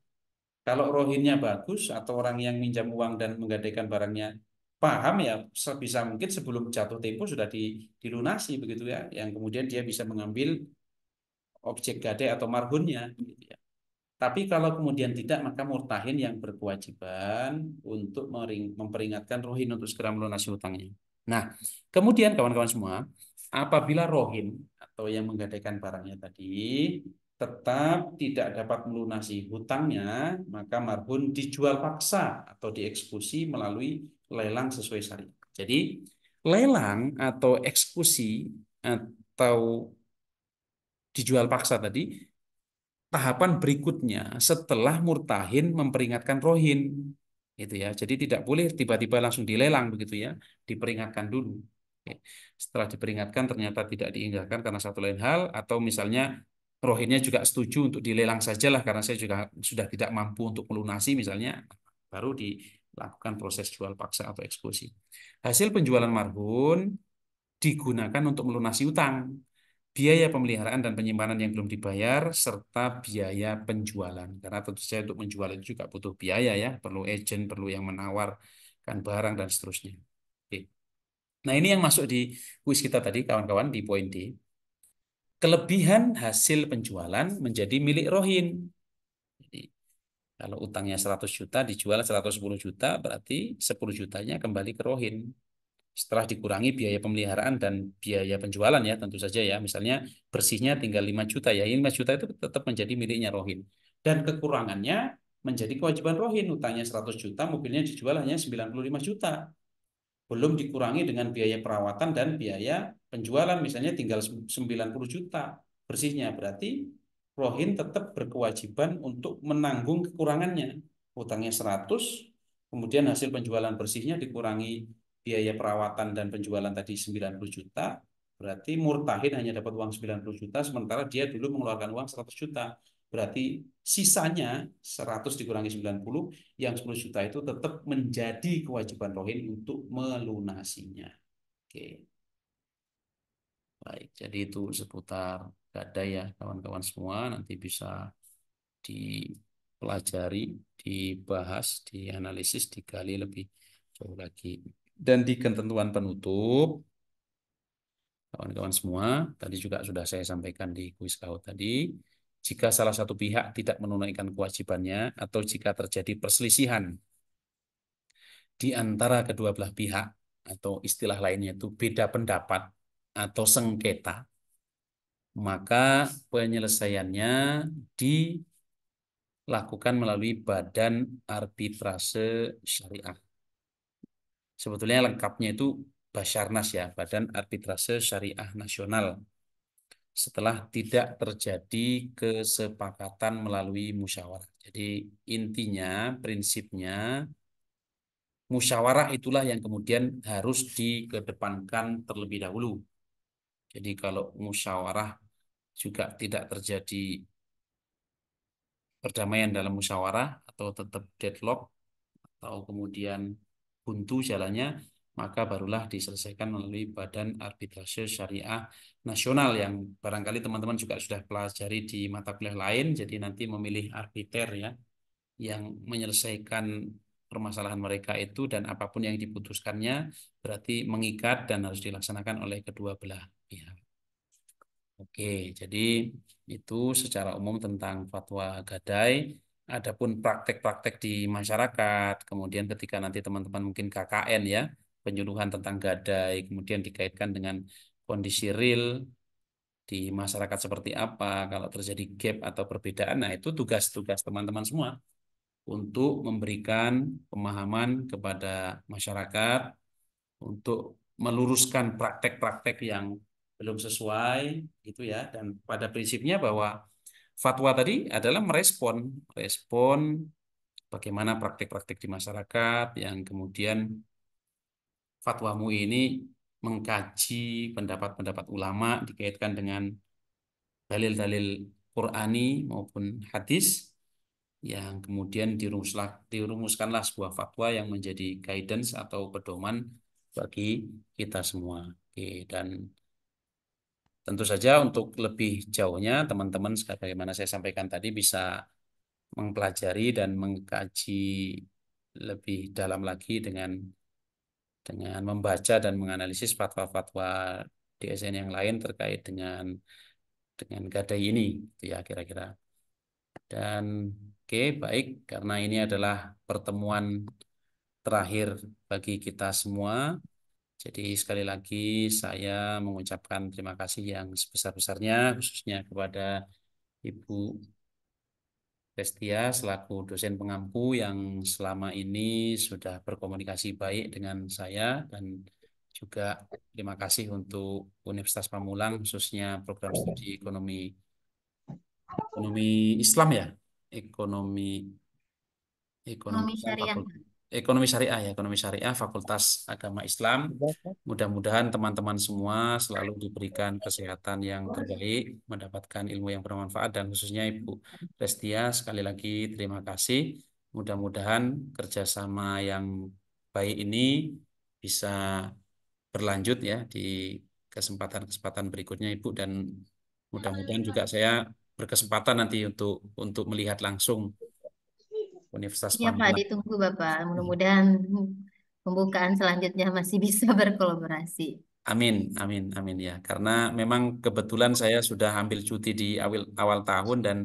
Kalau rohinnya bagus atau orang yang minjam uang dan menggadaikan barangnya paham ya, sebisa mungkin sebelum jatuh tempo sudah dilunasi begitu ya, yang kemudian dia bisa mengambil objek gadai atau marhunnya gitu ya. Tapi kalau kemudian tidak, maka murtahin yang berkewajiban untuk memperingatkan rohin untuk segera melunasi hutangnya. Nah, kemudian kawan-kawan semua, apabila rohin atau yang menggadaikan barangnya tadi tetap tidak dapat melunasi hutangnya, maka marhun dijual paksa atau dieksekusi melalui lelang sesuai syariat. Jadi, lelang atau eksekusi atau dijual paksa tadi tahapan berikutnya setelah murtahin memperingatkan rohin gitu ya. Jadi tidak boleh tiba-tiba langsung dilelang begitu ya, diperingatkan dulu. Oke. Setelah diperingatkan ternyata tidak diindahkan karena satu lain hal, atau misalnya rohinnya juga setuju untuk dilelang sajalah karena saya juga sudah tidak mampu untuk melunasi misalnya, baru dilakukan proses jual paksa atau eksekusi. Hasil penjualan marhun digunakan untuk melunasi utang, biaya pemeliharaan dan penyimpanan yang belum dibayar, serta biaya penjualan. Karena tentu saja untuk menjual itu juga butuh biaya ya, perlu agent, perlu yang menawarkan barang, dan seterusnya. Oke. Nah ini yang masuk di kuis kita tadi, kawan-kawan, di poin D. Kelebihan hasil penjualan menjadi milik rohin. Jadi, kalau utangnya 100 juta, dijual 110 juta, berarti 10 jutanya kembali ke rohin. Setelah dikurangi biaya pemeliharaan dan biaya penjualan ya tentu saja ya, misalnya bersihnya tinggal 5 juta ya, 5 juta itu tetap menjadi miliknya rohin, dan kekurangannya menjadi kewajiban rohin. Utangnya 100 juta, mobilnya dijual hanya 95 juta, belum dikurangi dengan biaya perawatan dan biaya penjualan, misalnya tinggal 90 juta bersihnya, berarti rohin tetap berkewajiban untuk menanggung kekurangannya. Utangnya 100, kemudian hasil penjualan bersihnya dikurangi biaya perawatan dan penjualan tadi 90 juta, berarti murtahin hanya dapat uang 90 juta, sementara dia dulu mengeluarkan uang 100 juta. Berarti sisanya 100 dikurangi 90, yang 10 juta itu tetap menjadi kewajiban rohin untuk melunasinya. Oke. Baik, jadi itu seputar gadai ya kawan-kawan semua, nanti bisa dipelajari, dibahas, dianalisis, digali lebih jauh lagi. Dan di ketentuan penutup, kawan-kawan semua, tadi juga sudah saya sampaikan di kuis KO tadi, jika salah satu pihak tidak menunaikan kewajibannya atau jika terjadi perselisihan di antara kedua belah pihak atau istilah lainnya itu beda pendapat atau sengketa, maka penyelesaiannya dilakukan melalui Badan Arbitrase Syariah. Sebetulnya lengkapnya itu Basarnas ya, Badan Arbitrase Syariah Nasional. Setelah tidak terjadi kesepakatan melalui musyawarah. Jadi intinya, prinsipnya, musyawarah itulah yang kemudian harus dikedepankan terlebih dahulu. Jadi kalau musyawarah juga tidak terjadi perdamaian dalam musyawarah atau tetap deadlock atau kemudian buntu jalannya, maka barulah diselesaikan melalui Badan Arbitrase Syariah Nasional yang barangkali teman-teman juga sudah pelajari di mata kuliah lain. Jadi nanti memilih arbiter ya, yang menyelesaikan permasalahan mereka itu dan apapun yang diputuskannya berarti mengikat dan harus dilaksanakan oleh kedua belah pihak. Oke, jadi itu secara umum tentang fatwa gadai. Adapun praktek-praktek di masyarakat, kemudian ketika nanti teman-teman mungkin KKN ya, penyuluhan tentang gadai, kemudian dikaitkan dengan kondisi real di masyarakat seperti apa, kalau terjadi gap atau perbedaan, nah itu tugas-tugas teman-teman semua untuk memberikan pemahaman kepada masyarakat, untuk meluruskan praktek-praktek yang belum sesuai gitu ya, dan pada prinsipnya bahwa fatwa tadi adalah respon bagaimana praktek-praktek di masyarakat yang kemudian fatwa MUI ini mengkaji pendapat-pendapat ulama dikaitkan dengan dalil-dalil Qur'ani maupun hadis yang kemudian dirumuskanlah sebuah fatwa yang menjadi guidance atau pedoman bagi kita semua. Oke, dan tentu saja untuk lebih jauhnya teman-teman sebagaimana saya sampaikan tadi bisa mempelajari dan mengkaji lebih dalam lagi dengan membaca dan menganalisis fatwa-fatwa DSN yang lain terkait dengan gadai ini, gitu ya kira-kira. Dan oke, baik, karena ini adalah pertemuan terakhir bagi kita semua. Jadi sekali lagi saya mengucapkan terima kasih yang sebesar-besarnya khususnya kepada Ibu Destia selaku dosen pengampu yang selama ini sudah berkomunikasi baik dengan saya, dan juga terima kasih untuk Universitas Pamulang khususnya program studi ekonomi Islam ya, ekonomi ekonomi Ekonomi Islam syariah. ekonomi syariah ya, ekonomi syariah Fakultas Agama Islam. Mudah-mudahan teman-teman semua selalu diberikan kesehatan yang terbaik, mendapatkan ilmu yang bermanfaat, dan khususnya Ibu Restia sekali lagi terima kasih. Mudah-mudahan kerjasama yang baik ini bisa berlanjut ya di kesempatan-kesempatan berikutnya Ibu, dan mudah-mudahan juga saya berkesempatan nanti untuk melihat langsung Universitas Iya Pak, Pamulang. ditunggu Bapak. Mudah-mudahan pembukaan selanjutnya masih bisa berkolaborasi. Amin, amin, amin ya. Karena memang kebetulan saya sudah ambil cuti di awal awal tahun, dan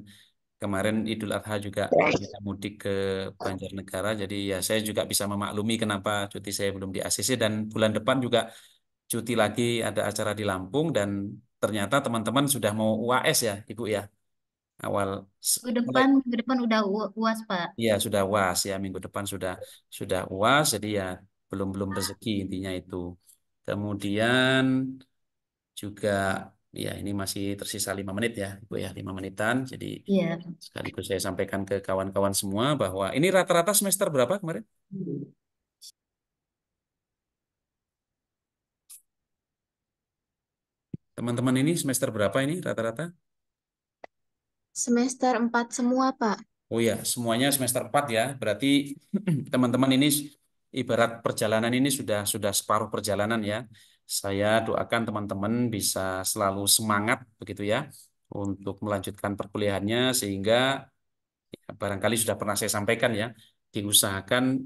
kemarin Idul Adha juga kita mudik ke Banjarnegara. Jadi ya saya juga bisa memaklumi kenapa cuti saya belum di ACC, dan bulan depan juga cuti lagi ada acara di Lampung, dan ternyata teman-teman sudah mau UAS ya, Ibu ya. Awal mulai Minggu depan udah UAS Pak. ya sudah UAS ya, minggu depan sudah UAS, jadi ya belum belum rezeki intinya itu. Kemudian juga ya ini masih tersisa 5 menit ya Ibu ya, 5 menitan. Jadi Iya. sekaligus saya sampaikan ke kawan-kawan semua bahwa ini rata-rata semester berapa kemarin? Teman-teman ini semester berapa ini rata-rata? Semester 4 semua, Pak. Oh ya, semuanya semester 4 ya. Berarti teman-teman ini ibarat perjalanan ini sudah separuh perjalanan ya. Saya doakan teman-teman bisa selalu semangat begitu ya untuk melanjutkan perkuliahannya, sehingga ya, barangkali sudah pernah saya sampaikan ya, diusahakan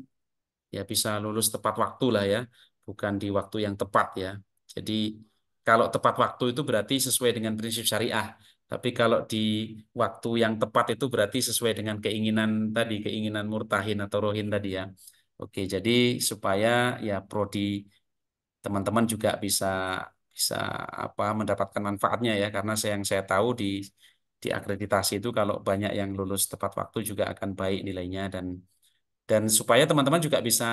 ya bisa lulus tepat waktu lah ya, bukan di waktu yang tepat ya. Jadi kalau tepat waktu itu berarti sesuai dengan prinsip syariah. Tapi kalau di waktu yang tepat itu berarti sesuai dengan keinginan tadi, keinginan murtahin atau rohin tadi ya. Oke, jadi supaya ya prodi teman-teman juga bisa bisa apa mendapatkan manfaatnya ya, karena yang saya tahu di akreditasi itu kalau banyak yang lulus tepat waktu juga akan baik nilainya, dan supaya teman-teman juga bisa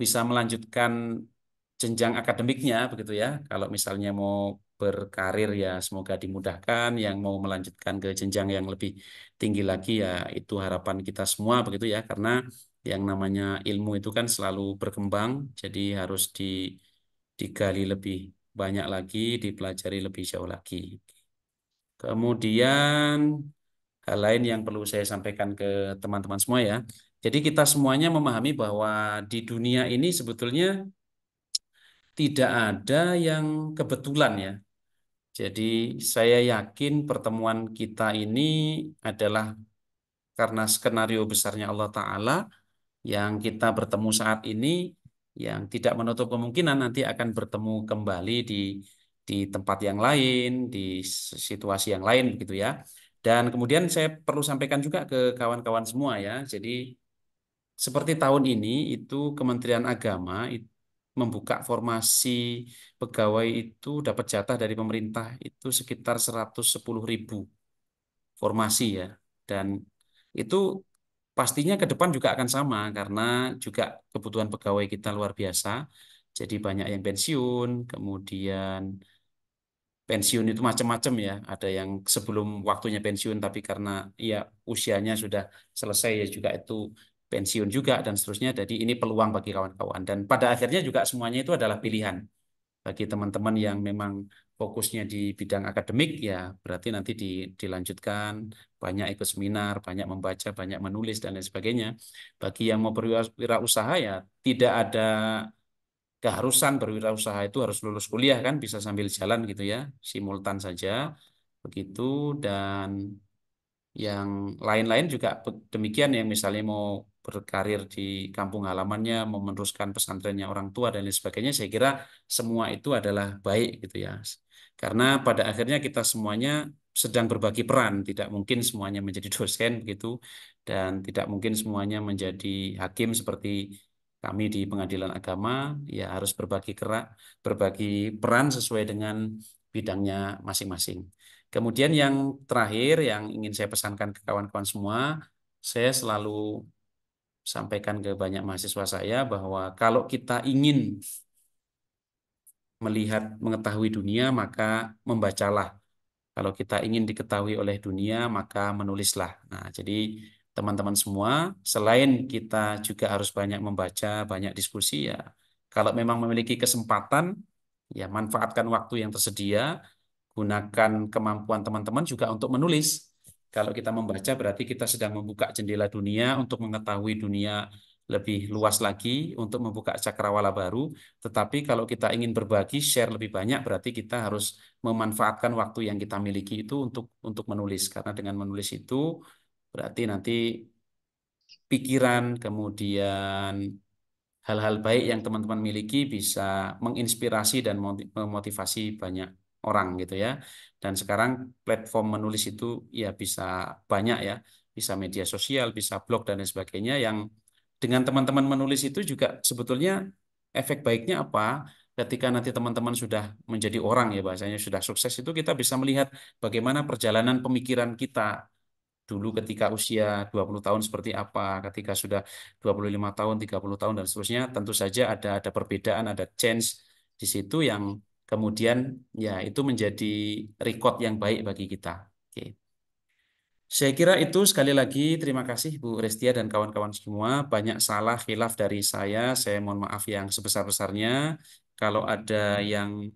bisa melanjutkan jenjang akademiknya begitu ya. Kalau misalnya mau berkarir ya semoga dimudahkan, yang mau melanjutkan ke jenjang yang lebih tinggi lagi ya itu harapan kita semua begitu ya, karena yang namanya ilmu itu kan selalu berkembang, jadi harus digali lebih banyak lagi, dipelajari lebih jauh lagi. Kemudian hal lain yang perlu saya sampaikan ke teman-teman semua ya. Jadi kita semuanya memahami bahwa di dunia ini sebetulnya tidak ada yang kebetulan ya. Jadi saya yakin pertemuan kita ini adalah karena skenario besarnya Allah Ta'ala, yang kita bertemu saat ini yang tidak menutup kemungkinan nanti akan bertemu kembali di tempat yang lain, di situasi yang lain begitu ya. Dan kemudian saya perlu sampaikan juga ke kawan-kawan semua ya. Jadi seperti tahun ini itu Kementerian Agama membuka formasi pegawai itu dapat jatah dari pemerintah itu sekitar 110.000 formasi ya. Dan itu pastinya ke depan juga akan sama karena juga kebutuhan pegawai kita luar biasa. Jadi banyak yang pensiun, kemudian pensiun itu macam-macam ya. Ada yang sebelum waktunya pensiun tapi karena ya usianya sudah selesai ya juga itu pensiun juga dan seterusnya. Jadi ini peluang bagi kawan-kawan. Dan pada akhirnya juga semuanya itu adalah pilihan bagi teman-teman yang memang fokusnya di bidang akademik ya berarti nanti dilanjutkan banyak ikut seminar, banyak membaca, banyak menulis dan lain sebagainya. Bagi yang mau berwirausaha ya tidak ada keharusan berwirausaha itu harus lulus kuliah kan, bisa sambil jalan gitu ya, simultan saja begitu. Dan yang lain-lain juga demikian, yang misalnya mau berkarir di kampung halamannya, mau meneruskan pesantrennya orang tua dan lain sebagainya, saya kira semua itu adalah baik gitu ya. Karena pada akhirnya kita semuanya sedang berbagi peran, tidak mungkin semuanya menjadi dosen begitu, dan tidak mungkin semuanya menjadi hakim seperti kami di pengadilan agama, ya harus berbagi peran sesuai dengan bidangnya masing-masing. Kemudian yang terakhir yang ingin saya pesankan ke kawan-kawan semua, saya selalu sampaikan ke banyak mahasiswa saya bahwa kalau kita ingin melihat, mengetahui dunia, maka membacalah. Kalau kita ingin diketahui oleh dunia, maka menulislah. Nah, jadi teman-teman semua, selain kita juga harus banyak membaca, banyak diskusi ya. Kalau memang memiliki kesempatan, ya manfaatkan waktu yang tersedia, gunakan kemampuan teman-teman juga untuk menulis. Kalau kita membaca berarti kita sedang membuka jendela dunia untuk mengetahui dunia lebih luas lagi, untuk membuka cakrawala baru. Tetapi kalau kita ingin berbagi, share lebih banyak, berarti kita harus memanfaatkan waktu yang kita miliki itu untuk menulis. Karena dengan menulis itu berarti nanti pikiran, kemudian hal-hal baik yang teman-teman miliki bisa menginspirasi dan memotivasi banyak orang gitu ya. Dan sekarang platform menulis itu ya bisa banyak ya, bisa media sosial, bisa blog dan lain sebagainya, yang dengan teman-teman menulis itu juga sebetulnya efek baiknya apa? Ketika nanti teman-teman sudah menjadi orang ya bahasanya sudah sukses, itu kita bisa melihat bagaimana perjalanan pemikiran kita dulu ketika usia 20 tahun seperti apa, ketika sudah 25 tahun, 30 tahun dan seterusnya, tentu saja ada perbedaan, ada change di situ yang kemudian ya itu menjadi record yang baik bagi kita. Oke. Saya kira itu, sekali lagi terima kasih Bu Restia dan kawan-kawan semua. Banyak salah khilaf dari saya mohon maaf yang sebesar-besarnya. Kalau ada yang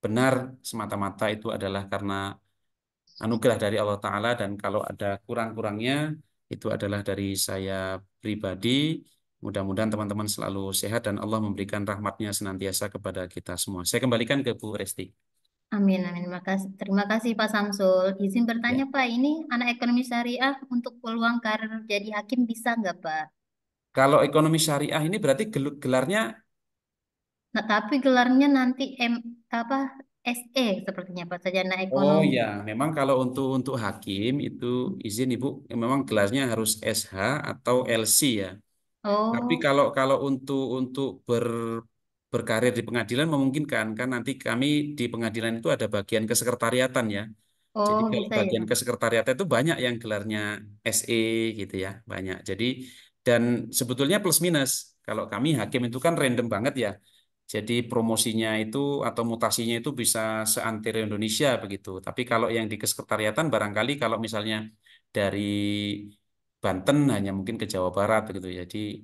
benar semata-mata itu adalah karena anugerah dari Allah Ta'ala, dan kalau ada kurang-kurangnya itu adalah dari saya pribadi. Mudah-mudahan teman-teman selalu sehat dan Allah memberikan rahmatnya senantiasa kepada kita semua. Saya kembalikan ke Bu Resti. Amin, amin. Terima kasih Pak Samsul. Izin bertanya Ya. Pak, ini anak ekonomi syariah untuk peluang karir jadi hakim bisa nggak Pak? Kalau ekonomi syariah ini berarti gelarnya, Nah, tapi gelarnya nanti apa SE sepertinya Pak, sarjana oh ekonomi. ya, memang kalau untuk hakim itu izin Ibu, memang gelarnya harus SH atau LC ya. Tapi Oh, kalau kalau untuk berkarir di pengadilan memungkinkan kan nanti kami di pengadilan itu ada bagian kesekretariatan ya. Jadi oh kalau bisa ya. bagian kesekretariatan itu banyak yang gelarnya SE gitu ya, banyak. Jadi dan sebetulnya plus minus. Kalau kami hakim itu kan random banget ya. Jadi promosinya itu atau mutasinya itu bisa seantero Indonesia begitu. Tapi kalau yang di kesekretariatan barangkali kalau misalnya dari Banten hanya mungkin ke Jawa Barat gitu. Jadi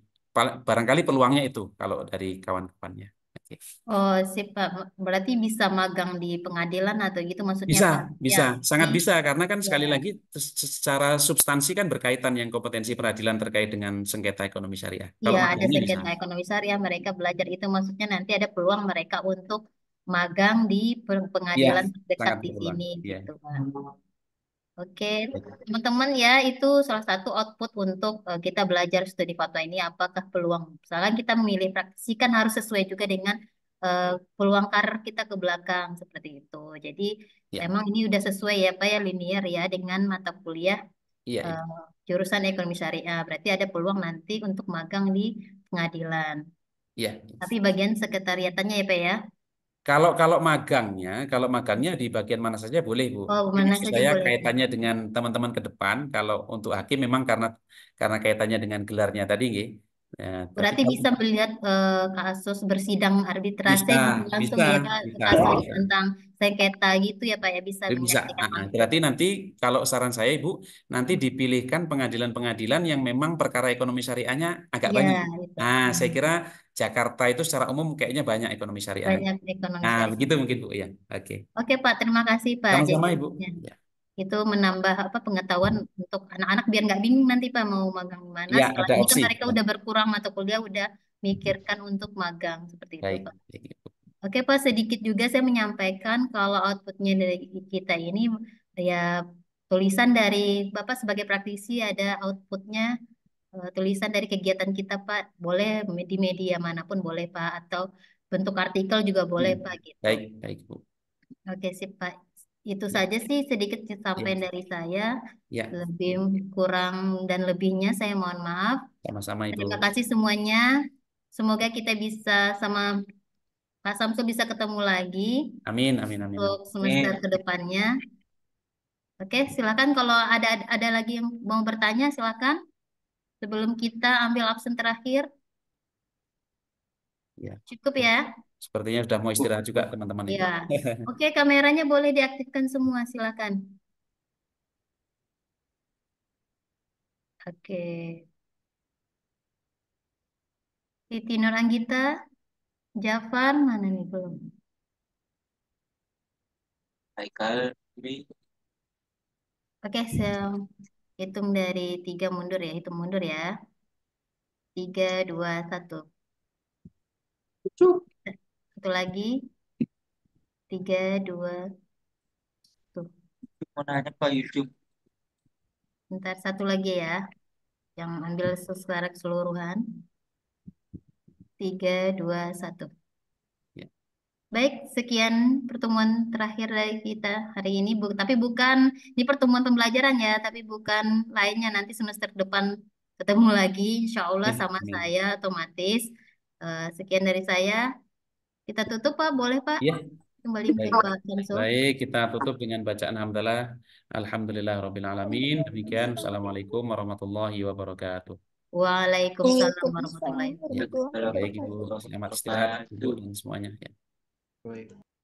barangkali peluangnya itu kalau dari kawan-kawannya. Oke. Oh, sip, Pak. Berarti bisa magang di pengadilan atau gitu maksudnya, Bisa, Pak? Ya. bisa, sangat bisa karena kan sekali Ya. lagi secara substansi kan berkaitan yang kompetensi peradilan terkait dengan sengketa ekonomi syariah. Iya, Kalau ada magangnya bisa. sengketa ekonomi syariah, mereka belajar itu maksudnya nanti ada peluang mereka untuk magang di Iya, pengadilan terdekat sangat di berpeluang. sini Iya. gitu, Pak. Oke, teman-teman ya, itu salah satu output untuk kita belajar studi fatwa ini apakah peluang. Misalkan kita memilih praktisi kan harus sesuai juga dengan peluang karir kita ke belakang seperti itu. Jadi Iya, emang ini udah sesuai ya Pak ya linear ya dengan mata kuliah iya, iya. eh, jurusan ekonomi syariah. Berarti ada peluang nanti untuk magang di pengadilan. Iya. Tapi bagian sekretariatannya ya Pak ya. Kalau kalau magangnya di bagian mana saja boleh, Bu. Oh, Tapi mana maksud saja saya boleh. kaitannya dengan teman-teman ke depan. Kalau untuk hakim memang karena kaitannya dengan gelarnya tadi, nggih. Ya, tapi Berarti kalau bisa melihat kasus bersidang arbitrase bisa, gitu langsung bisa, ya Kak, bisa, kasus bisa. tentang sengketa gitu ya Pak ya bisa Bisa. menyaksikan langsung. Berarti nanti kalau saran saya Ibu, nanti dipilihkan pengadilan-pengadilan yang memang perkara ekonomi syariahnya agak Iya, banyak. gitu. Nah, saya kira Jakarta itu secara umum kayaknya banyak ekonomi syariahnya. Banyak ekonomi Nah, syariah. begitu mungkin Bu ya. Oke. Oke Pak, terima kasih Pak. Jadi Sama-sama Ibu. ya, Ya, itu menambah apa pengetahuan untuk anak-anak biar nggak bingung nanti Pak mau magang di mana. ya Setelah ada ini kan opsi. mereka Ya, udah berkurang mata kuliah, udah mikirkan untuk magang seperti itu baik. Pak. Baik, Ibu. Oke Pak, sedikit juga saya menyampaikan kalau outputnya dari kita ini ya tulisan dari Bapak sebagai praktisi ada outputnya tulisan dari kegiatan kita Pak. Boleh di media manapun boleh Pak atau bentuk artikel juga boleh Ya, Pak gitu. baik, baik Bu. Oke sip Pak. Itu Ya, saja sih sedikit ya, sampaian dari saya. ya. Lebih kurang dan lebihnya saya mohon maaf. Sama-sama Ibu. Terima kasih semuanya. Semoga kita bisa sama Pak Samsul bisa ketemu lagi Amin, amin, amin, untuk amin. semester kedepannya. Oke, silakan kalau ada lagi yang mau bertanya silakan sebelum kita ambil absen terakhir. Ya, Cukup ya? sepertinya sudah mau istirahat juga teman-teman itu. Ya. Oke, kameranya boleh diaktifkan semua silakan. Oke. Siti Nur Anggita, Jafar mana nih belum? Haikal, ini Oke, saya hitung dari tiga mundur ya, hitung mundur ya. Tiga, dua, satu. Satu lagi. Tiga, dua, satu. mau nanya Pak YouTube. Bentar, satu lagi ya. Yang ambil secara keseluruhan. Tiga, dua, satu. Ya. Baik, sekian pertemuan terakhir dari kita hari ini. Tapi bukan, ini pertemuan pembelajaran ya, tapi bukan lainnya. Nanti semester depan ketemu lagi, insya Allah Amin, sama amin. saya otomatis. Sekian dari saya. Kita tutup, Pak. Boleh, Pak? Ya, Kembali ke baik. Pak Samsul. Baik, kita tutup dengan bacaan hamdalah. Alhamdulillah Rabbil Alamin. Demikian, Assalamualaikum warahmatullahi wabarakatuh. Waalaikumsalam Waalaikumsalam warahmatullahi Ya, wabarakatuh. warahmatullahi baik Ibu. wabarakatuh. Selamat istirahat Ibu dan semuanya. Ya. Baik.